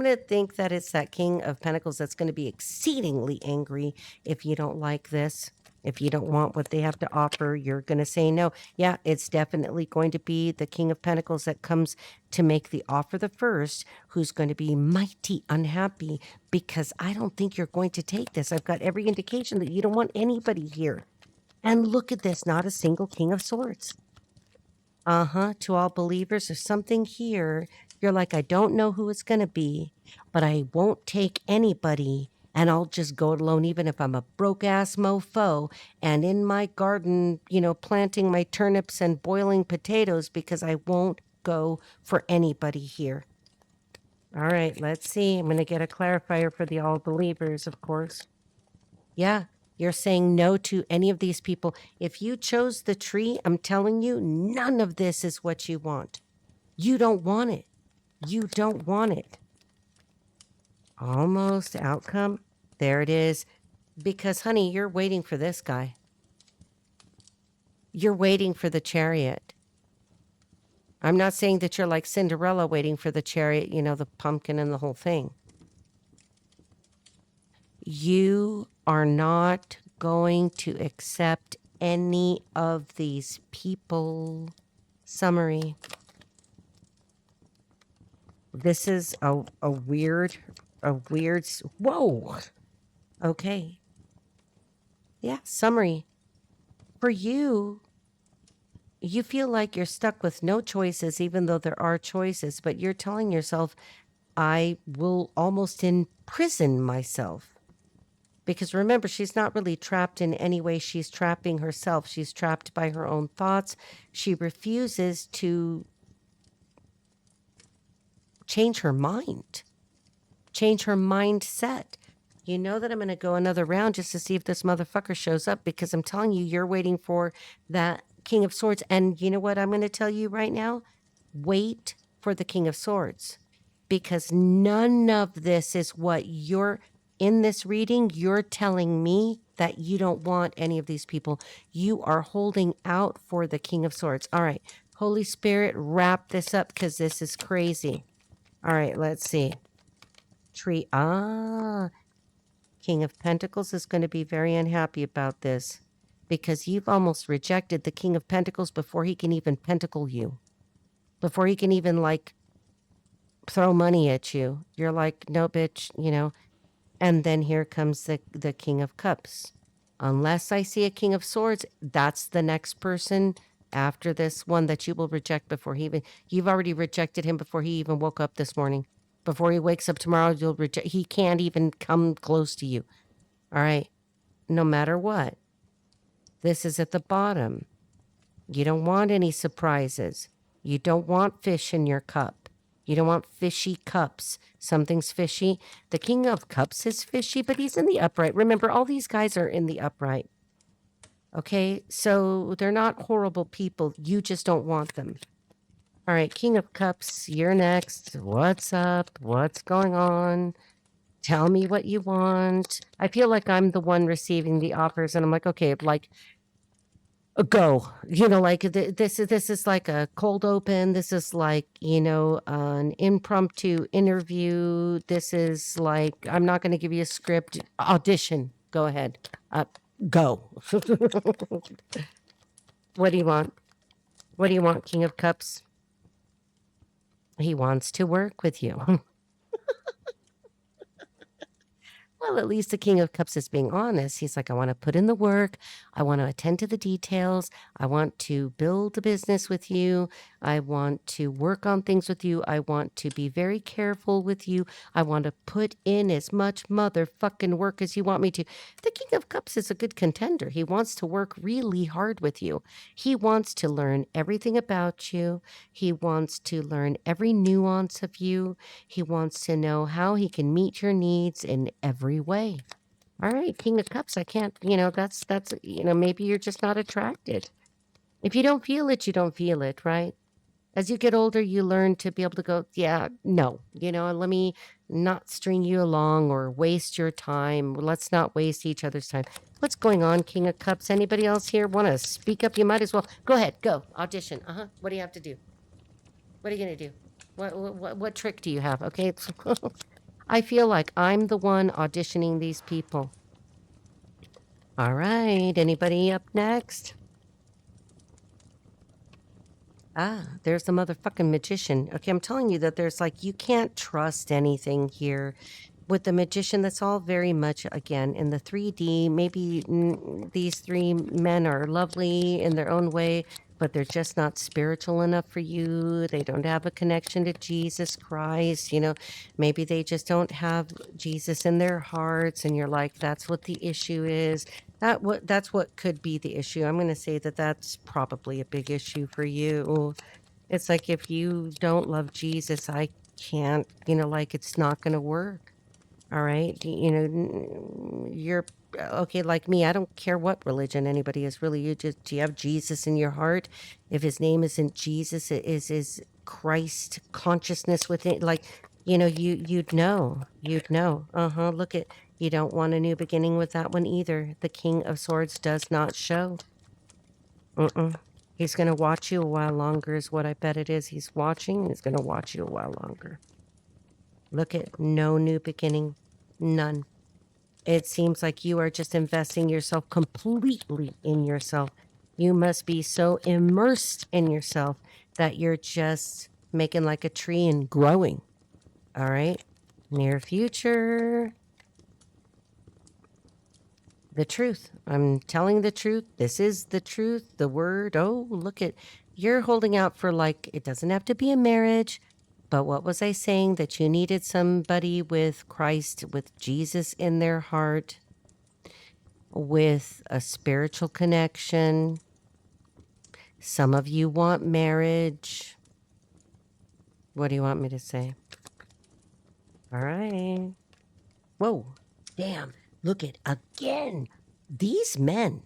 going to think that it's that King of Pentacles that's going to be exceedingly angry if you don't like this. If you don't want what they have to offer, you're going to say no. Yeah, it's definitely going to be the King of Pentacles that comes to make the offer the first, who's going to be mighty unhappy because I don't think you're going to take this. I've got every indication that you don't want anybody here. And look at this, not a single King of Swords. To all believers, there's something here. You're like, I don't know who it's going to be, but I won't take anybody, and I'll just go it alone, even if I'm a broke-ass mofo and in my garden, planting my turnips and boiling potatoes, because I won't go for anybody here. All right, let's see. I'm going to get a clarifier for the all believers, of course. Yeah. You're saying no to any of these people. If you chose the tree, I'm telling you, none of this is what you want. You don't want it. You don't want it. Almost outcome. There it is. Because, honey, you're waiting for this guy. You're waiting for the Chariot. I'm not saying that you're like Cinderella waiting for the chariot, the pumpkin and the whole thing. You are not going to accept any of these people. Summary. This is a weird, whoa. Okay. Yeah, summary. For you, you feel like you're stuck with no choices, even though there are choices, but you're telling yourself, I will almost imprison myself Because remember, she's not really trapped in any way. She's trapping herself. She's trapped by her own thoughts. She refuses to change her mind, change her mindset. You know that I'm going to go another round just to see if this motherfucker shows up, because I'm telling you, you're waiting for that King of Swords. And you know what I'm going to tell you right now? Wait for the King of Swords, because none of this is what you're in this reading. You're telling me that you don't want any of these people. You are holding out for the King of Swords. All right, Holy Spirit, wrap this up, because this is crazy. All right, let's see. Tree. King of Pentacles is going to be very unhappy about this, because you've almost rejected the King of Pentacles before he can even pentacle you, before he can even like throw money at you. You're like, no, bitch, you know. And then here comes the King of Cups. Unless I see a King of Swords, that's the next person after this one that you will reject before he even, you've already rejected him before he even woke up this morning. Before he wakes up tomorrow, you'll reject, he can't even come close to you. All right. No matter what. This is at the bottom. You don't want any surprises. You don't want fish in your cup. You don't want fishy cups. Something's fishy. The King of Cups is fishy, but he's in the upright. Remember, all these guys are in the upright. Okay, so they're not horrible people. You just don't want them. All right, King of Cups, you're next. What's up? What's going on? Tell me what you want. I feel like I'm the one receiving the offers, and I'm like, okay, like, go. You know, like this is like a cold open. This is like, you know, an impromptu interview. This is like, I'm not going to give you a script. Audition. Go ahead. Go. What do you want? What do you want, King of Cups? He wants to work with you. Well, at least the King of Cups is being honest. He's like, I want to put in the work. I want to attend to the details. I want to build a business with you. I want to work on things with you. I want to be very careful with you. I want to put in as much motherfucking work as you want me to. The King of Cups is a good contender. He wants to work really hard with you. He wants to learn everything about you. He wants to learn every nuance of you. He wants to know how he can meet your needs in every way. All right, King of Cups, I can't, you know, that's, you know, maybe you're just not attracted. If you don't feel it, you don't feel it, right? As you get older, you learn to be able to go, yeah, no, you know, and let me not string you along or waste your time. Let's not waste each other's time. What's going on, King of Cups? Anybody else here want to speak up? You might as well. Go ahead, go, audition. What do you have to do? What are you going to do? What trick do you have? Okay. I feel like I'm the one auditioning these people. All right. Anybody up next? There's the motherfucking magician. Okay, I'm telling you that there's like, you can't trust anything here. With the magician, that's all very much, again, in the 3D. Maybe these three men are lovely in their own way, but they're just not spiritual enough for you. They don't have a connection to Jesus Christ. You know, maybe they just don't have Jesus in their hearts, and you're like, that's what the issue is. That's what could be the issue. I'm going to say that that's probably a big issue for you. It's like, if you don't love Jesus, I can't, you know, like, it's not going to work. All right. You know, you're okay. Like me, I don't care what religion anybody is, really. Do you have Jesus in your heart? If his name isn't Jesus, it is Christ consciousness within. Like, you know, you'd know. Look at, you don't want a new beginning with that one either. The King of Swords does not show. He's going to watch you a while longer is what I bet it is. He's watching. He's going to watch you a while longer. Look at no new beginning. None. It seems like you are just investing yourself completely in yourself. You must be so immersed in yourself that you're just making like a tree and growing. All right. Near future. The truth. I'm telling the truth. This is the truth. The word. Oh, look at, you're holding out for, like, it doesn't have to be a marriage. But what was I saying? That you needed somebody with Christ, with Jesus in their heart. with a spiritual connection. Some of you want marriage. What do you want me to say? All right. Whoa. Damn. Look at again. These men.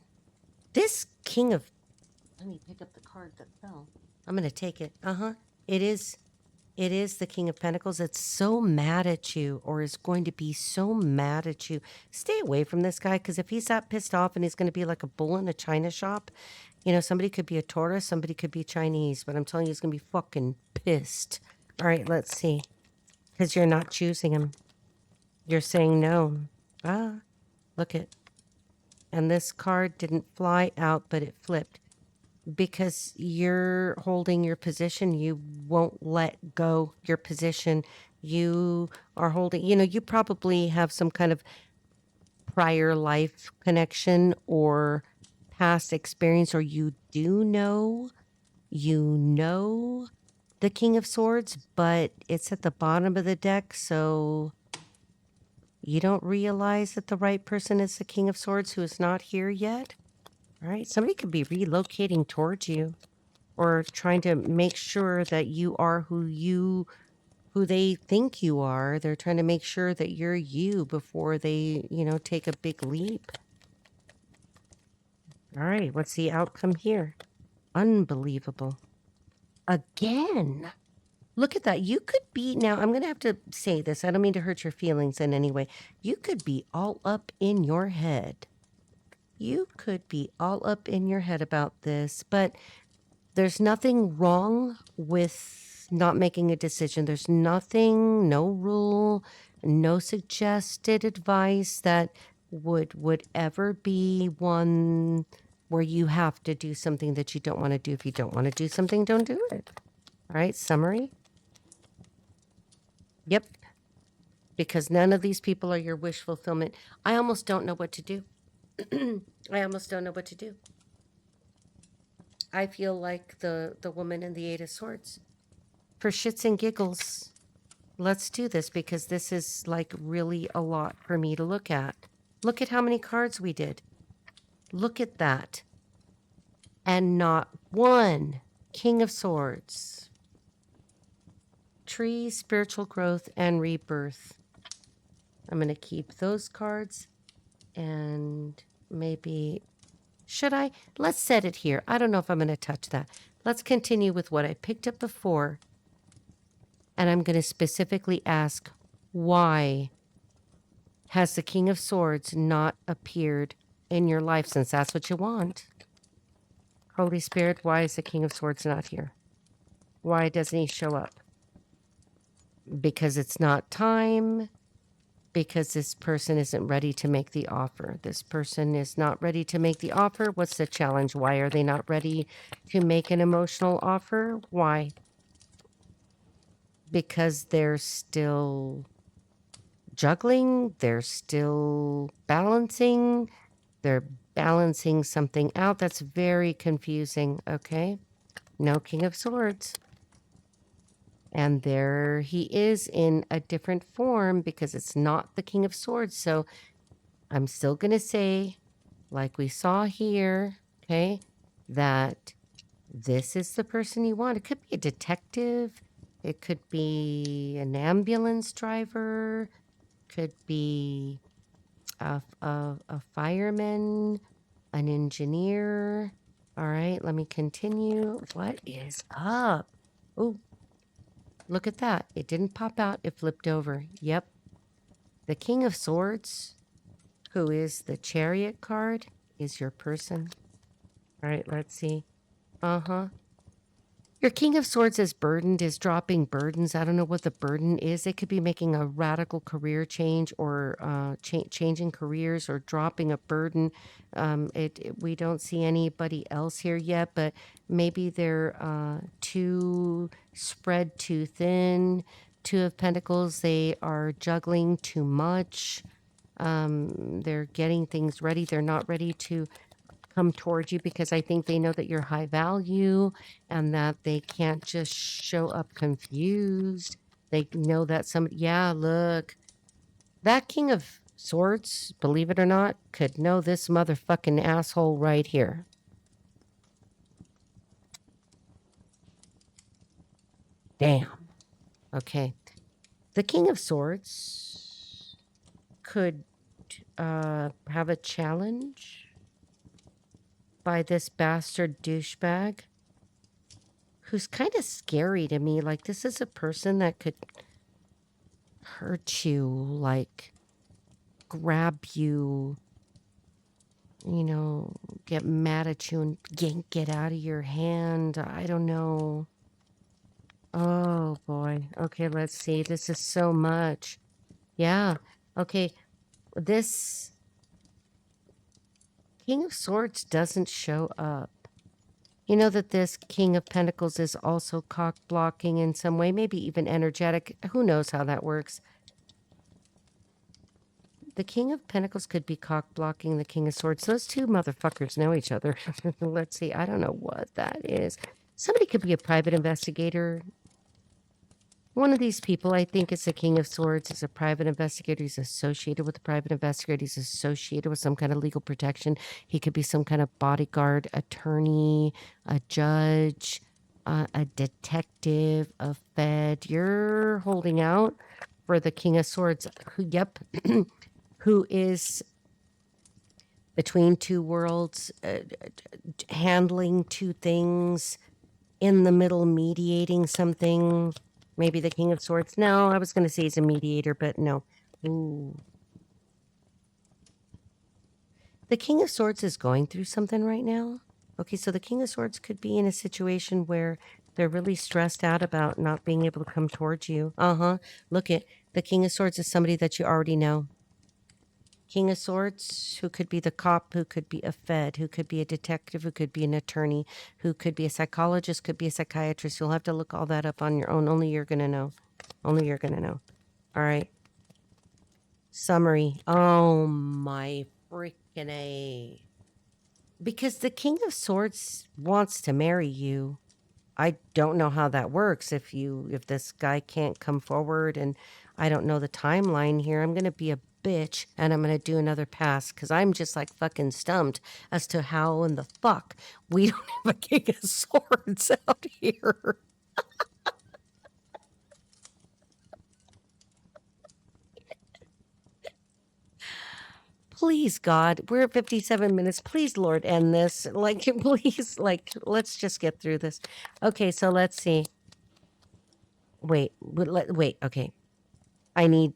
This king of... Let me pick up the card that fell. I'm going to take it. It is the King of Pentacles that's so mad at you, or is going to be so mad at you. Stay away from this guy, because if he's that pissed off and he's going to be like a bull in a china shop, you know, somebody could be a Taurus, somebody could be Chinese, but I'm telling you, he's going to be fucking pissed. All right, let's see. Because you're not choosing him. You're saying no. Ah, look it. And this card didn't fly out, but it flipped. Because you're holding your position, you won't let go your position. You are holding, you know, you probably have some kind of prior life connection or past experience, or you know the King of Swords, but it's at the bottom of the deck, so you don't realize that the right person is the King of Swords who is not here yet. All right, somebody could be relocating towards you, or trying to make sure that you are who they think you are. They're trying to make sure that you're you before they, you know, take a big leap. All right, what's the outcome here? Unbelievable. Again. Look at that. You could be, now I'm going to have to say this. I don't mean to hurt your feelings in any way. You could be all up in your head. You could be all up in your head about this, but there's nothing wrong with not making a decision. There's nothing, no rule, no suggested advice that would ever be one where you have to do something that you don't want to do. If you don't want to do something, don't do it. All right, summary. Yep. Because none of these people are your wish fulfillment. I almost don't know what to do. I almost don't know what to do. I feel like the woman in the Eight of Swords. For shits and giggles, let's do this, because this is like really a lot for me to look at. Look at how many cards we did. Look at that. And not one. King of Swords. Tree, spiritual growth, and rebirth. I'm going to keep those cards, and maybe... Should I? Let's set it here. I don't know if I'm going to touch that. Let's continue with what I picked up before. And I'm going to specifically ask, why has the King of Swords not appeared in your life, since that's what you want? Holy Spirit, why is the King of Swords not here? Why doesn't he show up? Because it's not time. Because this person isn't ready to make the offer. This person is not ready to make the offer. What's the challenge? Why are they not ready to make an emotional offer? Why? Because they're still juggling. They're still balancing. They're balancing something out. That's very confusing, okay? No King of Swords. And there he is in a different form, because it's not the King of Swords. So I'm still going to say, like we saw here, okay, that this is the person you want. It could be a detective. It could be an ambulance driver. Could be a fireman, an engineer. All right, let me continue. What is up? Oh, look at that. It didn't pop out. It flipped over. Yep. The King of Swords, who is the Chariot card, is your person. All right, let's see. Your King of Swords is burdened, is dropping burdens. I don't know what the burden is. They could be making a radical career change, or changing careers, or dropping a burden. We don't see anybody else here yet, but maybe they're too spread too thin. Two of Pentacles, they are juggling too much. They're getting things ready. They're not ready to come towards you, because I think they know that you're high value, and that they can't just show up confused. They know that yeah, look, that King of Swords, believe it or not, could know this motherfucking asshole right here. Damn. Okay. The King of Swords could have a challenge by this bastard douchebag who's kind of scary to me. Like, this is a person that could hurt you, like, grab you, you know, get mad at you and yank it out of your hand. I don't know. Oh, boy. Okay, let's see. This is so much. Yeah. Okay. This King of Swords doesn't show up. You know that this King of Pentacles is also cock blocking in some way, maybe even energetic. Who knows how that works? The King of Pentacles could be cock blocking the King of Swords. Those two motherfuckers know each other. Let's see. I don't know what that is. Somebody could be a private investigator. One of these people, I think, is the King of Swords, is a private investigator. He's associated with a private investigator. He's associated with some kind of legal protection. He could be some kind of bodyguard, attorney, a judge, a detective, a fed. You're holding out for the King of Swords, who is between two worlds, handling two things, in the middle, mediating something. Maybe the King of Swords. No, I was going to say he's a mediator, but no. Ooh. The King of Swords is going through something right now. Okay, so the King of Swords could be in a situation where they're really stressed out about not being able to come towards you. Look at the King of Swords is somebody that you already know. King of Swords, who could be the cop, who could be a fed, who could be a detective, who could be an attorney, who could be a psychologist, could be a psychiatrist. You'll have to look all that up on your own. Only you're going to know. Only you're going to know. All right. Summary. Oh, my freaking A. Because the King of Swords wants to marry you. I don't know how that works if this guy can't come forward, and I don't know the timeline here. I'm going to be a bitch and I'm going to do another pass because I'm just like fucking stumped as to how in the fuck we don't have a King of Swords out here. Please, God, we're at 57 minutes. Please, Lord, end this. Like, please, like, let's just get through this. Okay, so let's see. Wait, okay. I need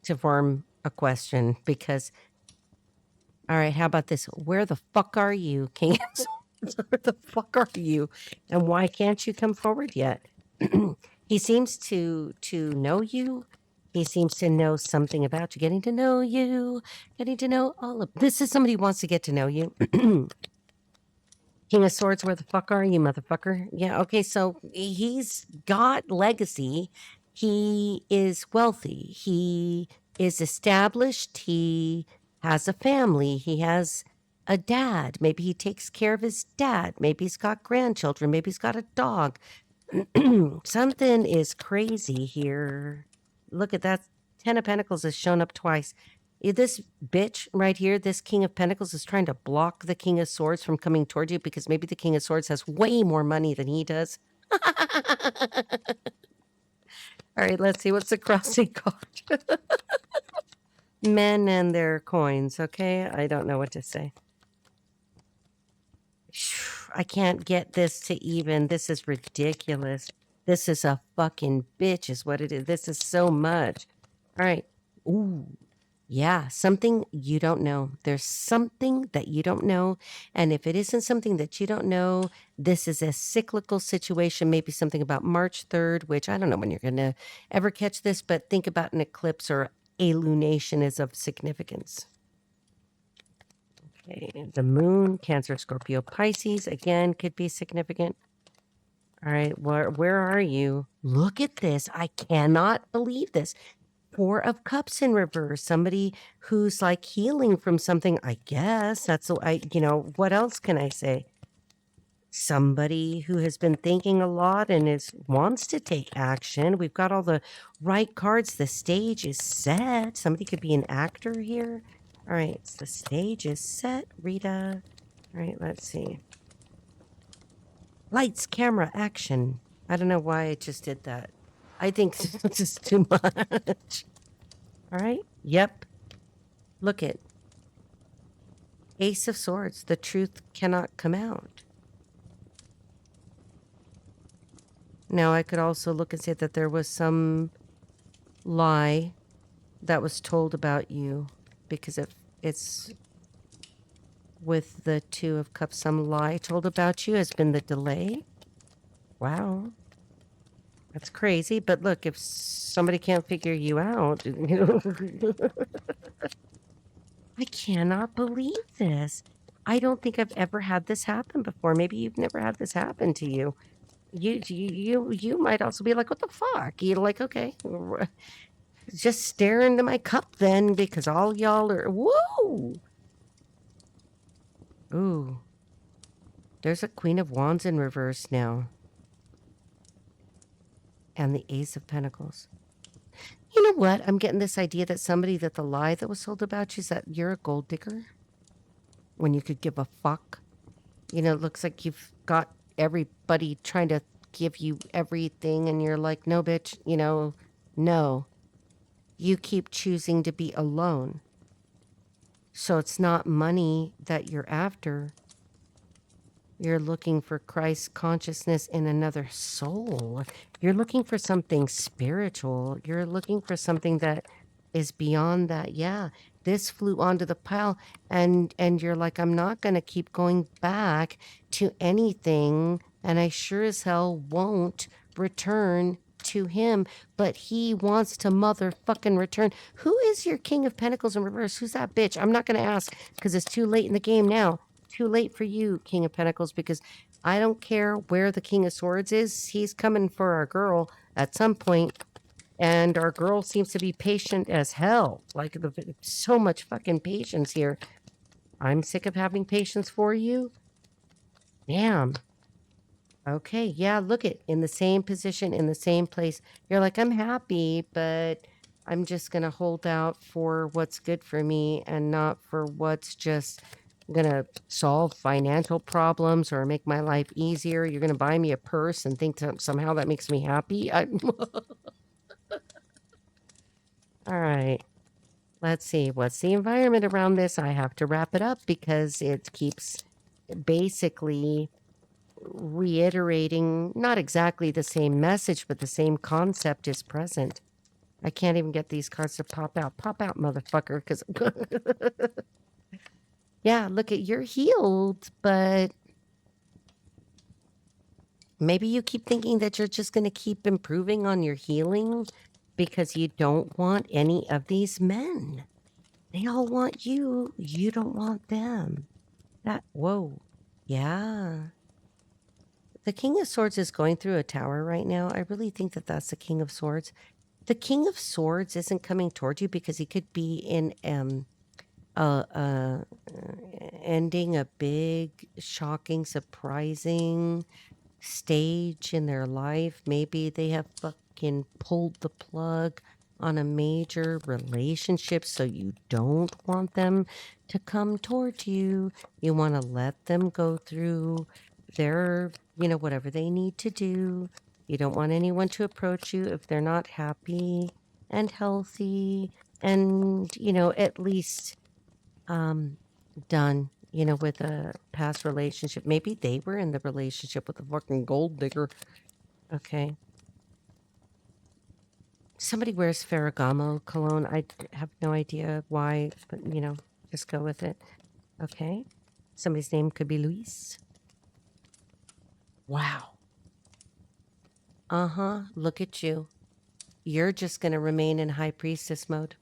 to form a question because, all right, how about this? Where the fuck are you, King? Where the fuck are you? And why can't you come forward yet? He seems to know you. He seems to know something about you, getting to know you, getting to know all of this is somebody who wants to get to know you. King of Swords, where the fuck are you, motherfucker? Yeah, okay, so he's got legacy. He is wealthy. He is established. He has a family. He has a dad. Maybe he takes care of his dad. Maybe he's got grandchildren. Maybe he's got a dog. Something is crazy here. Look at that. 10 of Pentacles has shown up twice. This bitch right here, this King of Pentacles, is trying to block the King of Swords from coming toward you because maybe the King of Swords has way more money than he does. All right, let's see. What's the crossing card? Men and their coins, okay? I don't know what to say. I can't get this to even. This is ridiculous. This is a fucking bitch is what it is. This is so much. All right. Ooh. Yeah, something you don't know. There's something that you don't know. And if it isn't something that you don't know, this is a cyclical situation, maybe something about March 3rd, which I don't know when you're going to ever catch this, but think about an eclipse or a lunation is of significance. Okay, the moon, Cancer, Scorpio, Pisces, again, could be significant. All right, where are you? Look at this. I cannot believe this. 4 of Cups in reverse. Somebody who's like healing from something, I guess. That's, what else can I say? somebody who has been thinking a lot and wants to take action. We've got all the right cards. The stage is set. Somebody could be an actor here. All right, so the stage is set, Rita. All right, let's see. Lights, camera, action. I don't know why I just did that. I think it's just too much. All right. Yep. Look it. Ace of Swords. The truth cannot come out. Now, I could also look and say that there was some lie that was told about you, because if it's with the Two of Cups, some lie told about you has been the delay. Wow. That's crazy. But look, if somebody can't figure you out, I cannot believe this. I don't think I've ever had this happen before. Maybe you've never had this happen to you. You might also be like, what the fuck? You're like, okay, just stare into my cup then, because all y'all are, whoa. Ooh. There's a Queen of Wands in reverse now. And the Ace of Pentacles. You know what? I'm getting this idea that the lie that was told about you is that you're a gold digger. When you could give a fuck. You know, it looks like you've got everybody trying to give you everything, and you're like, no, bitch, no. You keep choosing to be alone. So it's not money that you're after. You're looking for Christ consciousness in another soul. You're looking for something spiritual. You're looking for something that is beyond that. Yeah, this flew onto the pile, and you're like, I'm not going to keep going back to anything, and I sure as hell won't return to him, but he wants to motherfucking return. Who is your King of Pentacles in reverse? Who's that bitch? I'm not going to ask, because it's too late in the game now. Too late for you, King of Pentacles, because I don't care where the King of Swords is. He's coming for our girl at some point, and our girl seems to be patient as hell. Like, so much fucking patience here. I'm sick of having patience for you. Damn. Okay, yeah, look it. In the same position, in the same place. You're like, I'm happy, but I'm just going to hold out for what's good for me and not for what's just going to solve financial problems or make my life easier. You're going to buy me a purse and think that somehow that makes me happy. All right. Let's see. What's the environment around this? I have to wrap it up because it keeps basically reiterating not exactly the same message, but the same concept is present. I can't even get these cards to pop out. Pop out, motherfucker, because yeah, look at, you're healed, but maybe you keep thinking that you're just going to keep improving on your healing because you don't want any of these men. They all want you. You don't want them. Whoa. Yeah. The King of Swords is going through a tower right now. I really think that that's the King of Swords. The King of Swords isn't coming toward you because he could be in ending a big, shocking, surprising stage in their life. Maybe they have fucking pulled the plug on a major relationship, so you don't want them to come toward you. You want to let them go through their, whatever they need to do. You don't want anyone to approach you if they're not happy and healthy and, at least done, with a past relationship. Maybe they were in the relationship with a fucking gold digger. Okay. Somebody wears Ferragamo cologne. I have no idea why, but, just go with it. Okay. Somebody's name could be Luis. Wow. Uh-huh. Look at you. You're just going to remain in High Priestess mode.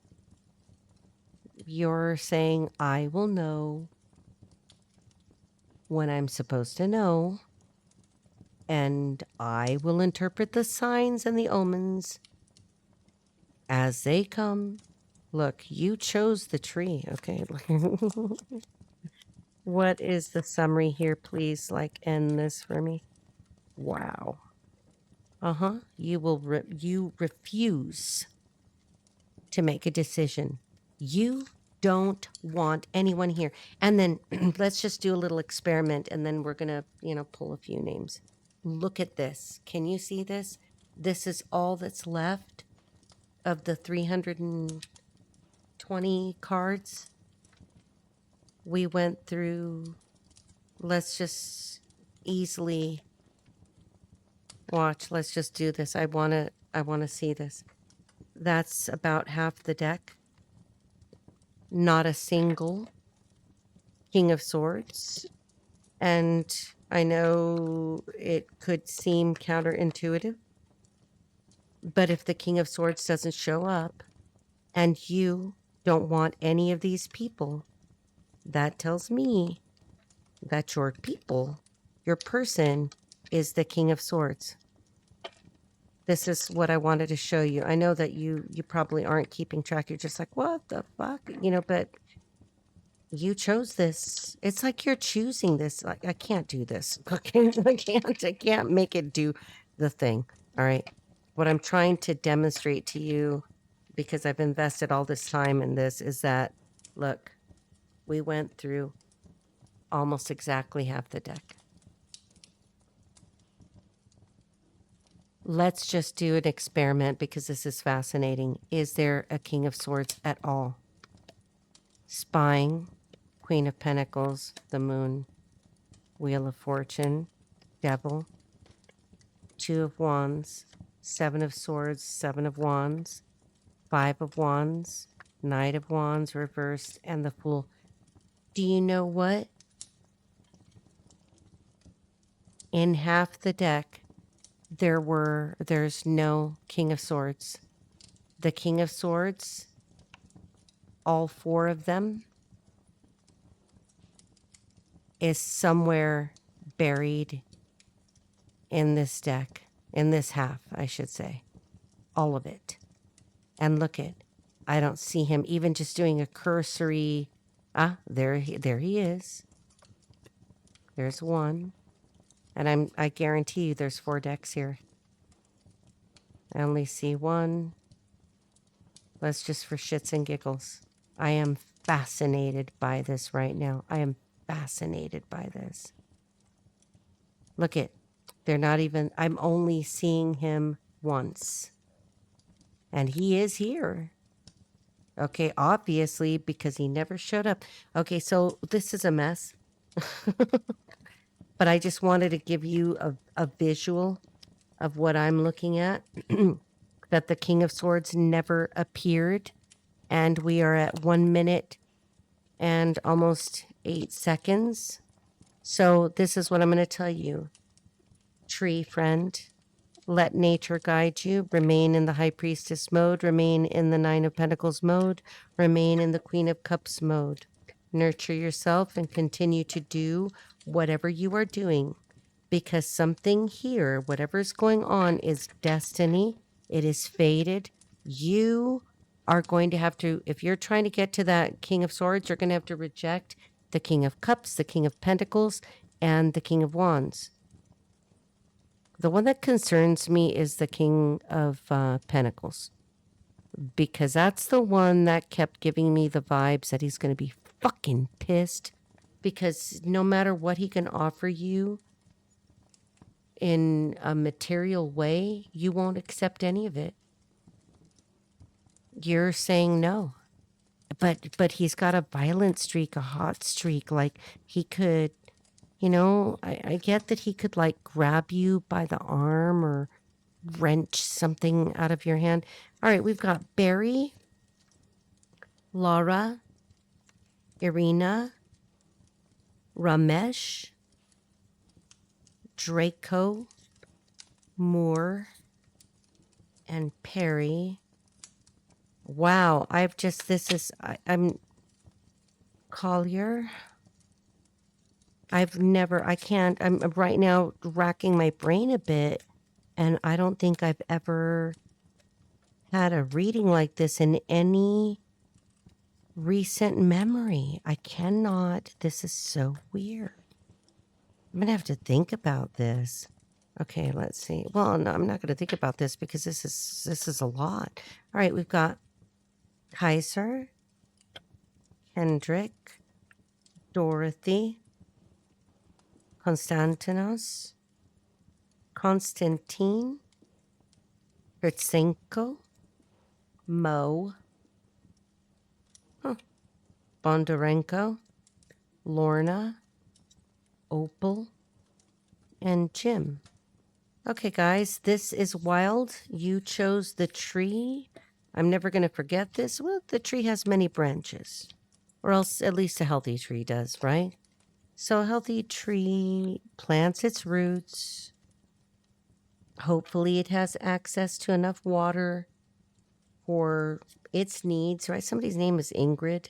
You're saying, I will know when I'm supposed to know, and I will interpret the signs and the omens as they come. Look, you chose the tree, okay? What is the summary here? Please, like, end this for me. Wow. You refuse to make a decision. You don't want anyone here. And then let's just do a little experiment, and then we're gonna, pull a few names. Look at this. Can you see this? This is all that's left of the 320 cards we went through. Let's just easily watch. Let's just do this. I want to see this. That's about half the deck. Not a single King of Swords. And I know it could seem counterintuitive, but if the King of Swords doesn't show up and you don't want any of these people, that tells me that your people, your person, is the King of Swords. This is what I wanted to show you. I know that you probably aren't keeping track. You're just like, what the fuck? But you chose this. It's like you're choosing this. Like, I can't do this. Okay, I can't make it do the thing. All right. What I'm trying to demonstrate to you, because I've invested all this time in this, is that, look, we went through almost exactly half the deck. Let's just do an experiment because this is fascinating. Is there a King of Swords at all? Spying, Queen of Pentacles, the Moon, Wheel of Fortune, Devil, Two of Wands, Seven of Swords, Seven of Wands, Five of Wands, Knight of Wands reversed, and the Fool. Do you know what? In half the deck, there's no King of Swords. The King of Swords, all four of them, is somewhere buried in this deck, in this half, I should say. All of it. And look at, I don't see him even just doing a cursory, there he is. There's one. And I guarantee you there's 4 decks here. I only see one. Let's just for shits and giggles. I am fascinated by this right now. I am fascinated by this. Look at, they're not even, I'm only seeing him once. And he is here. Okay, obviously, because he never showed up. Okay, so this is a mess. But I just wanted to give you a visual of what I'm looking at. That the King of Swords never appeared. And we are at 1 minute and almost 8 seconds. So this is what I'm going to tell you. Tree friend, let nature guide you. Remain in the High Priestess mode. Remain in the Nine of Pentacles mode. Remain in the Queen of Cups mode. Nurture yourself and continue to do whatever you are doing. Because something here, whatever's going on, is destiny. It is fated. You are going to have to, if you're trying to get to that King of Swords, you're going to have to reject the King of Cups, the King of Pentacles, and the King of Wands. The one that concerns me is the King of Pentacles. Because that's the one that kept giving me the vibes that he's going to be fucking pissed. Because no matter what he can offer you in a material way, you won't accept any of it. You're saying no. But he's got a violent streak, a hot streak. Like, he could, I get that he could, like, grab you by the arm or wrench something out of your hand. All right, we've got Barry, Laura, Irina, Ramesh, Draco, Moore, and Perry. Wow, I'm Collier. I'm right now racking my brain a bit, and I don't think I've ever had a reading like this in any recent memory. I cannot. This is so weird. I'm going to have to think about this. Okay, let's see. Well, no, I'm not going to think about this because this is a lot. All right, we've got Kaiser, Kendrick, Dorothy, Konstantinos, Konstantin, Hertsenko, Mo, Bondarenko, Lorna, Opal, and Jim. Okay, guys, this is wild. You chose the tree. I'm never going to forget this. Well, the tree has many branches, or else at least a healthy tree does, right? So a healthy tree plants its roots. Hopefully it has access to enough water for its needs, right? Somebody's name is Ingrid.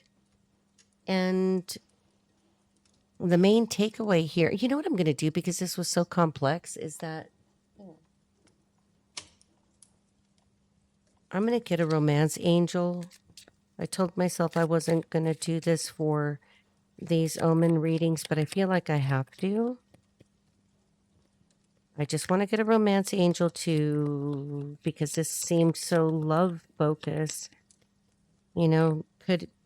And the main takeaway here, you know what I'm going to do because this was so complex, is that I'm going to get a romance angel. I told myself I wasn't going to do this for these Omen readings, but I feel like I have to. I just want to get a romance angel too, because this seems so love focused. You know,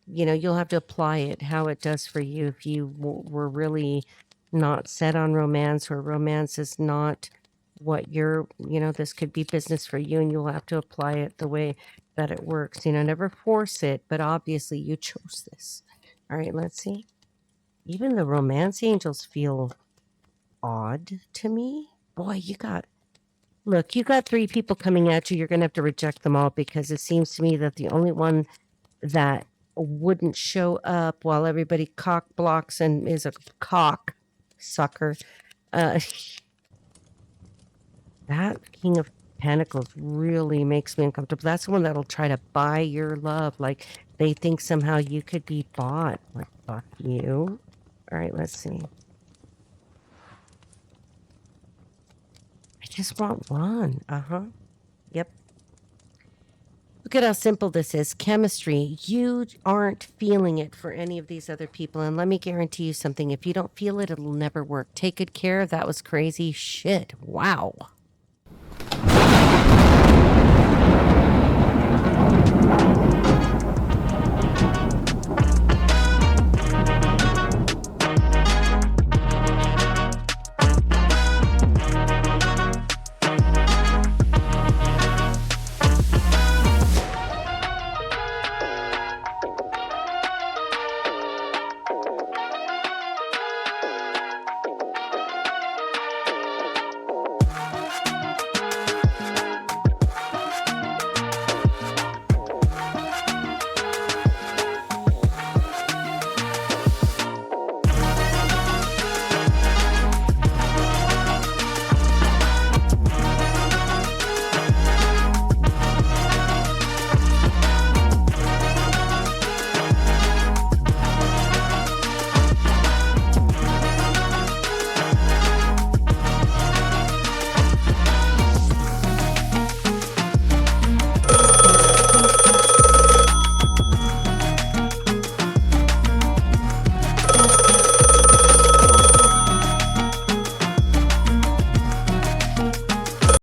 you'll have to apply it how it does for you if you were really not set on romance, or romance is not what you're, this could be business for you, and you'll have to apply it the way that it works. Never force it, but obviously you chose this. All right, let's see. Even the romance angels feel odd to me. Boy, you got 3 people coming at you. You're going to have to reject them all, because it seems to me that the only one that wouldn't show up while everybody cock blocks and is a cock sucker. That King of Pentacles really makes me uncomfortable. That's the one that'll try to buy your love. Like they think somehow you could be bought. Like, fuck you. All right, let's see. I just want one. Yep. Look at how simple this is. Chemistry. You aren't feeling it for any of these other people. And let me guarantee you something. If you don't feel it, it'll never work. Take good care. That was crazy shit. Wow.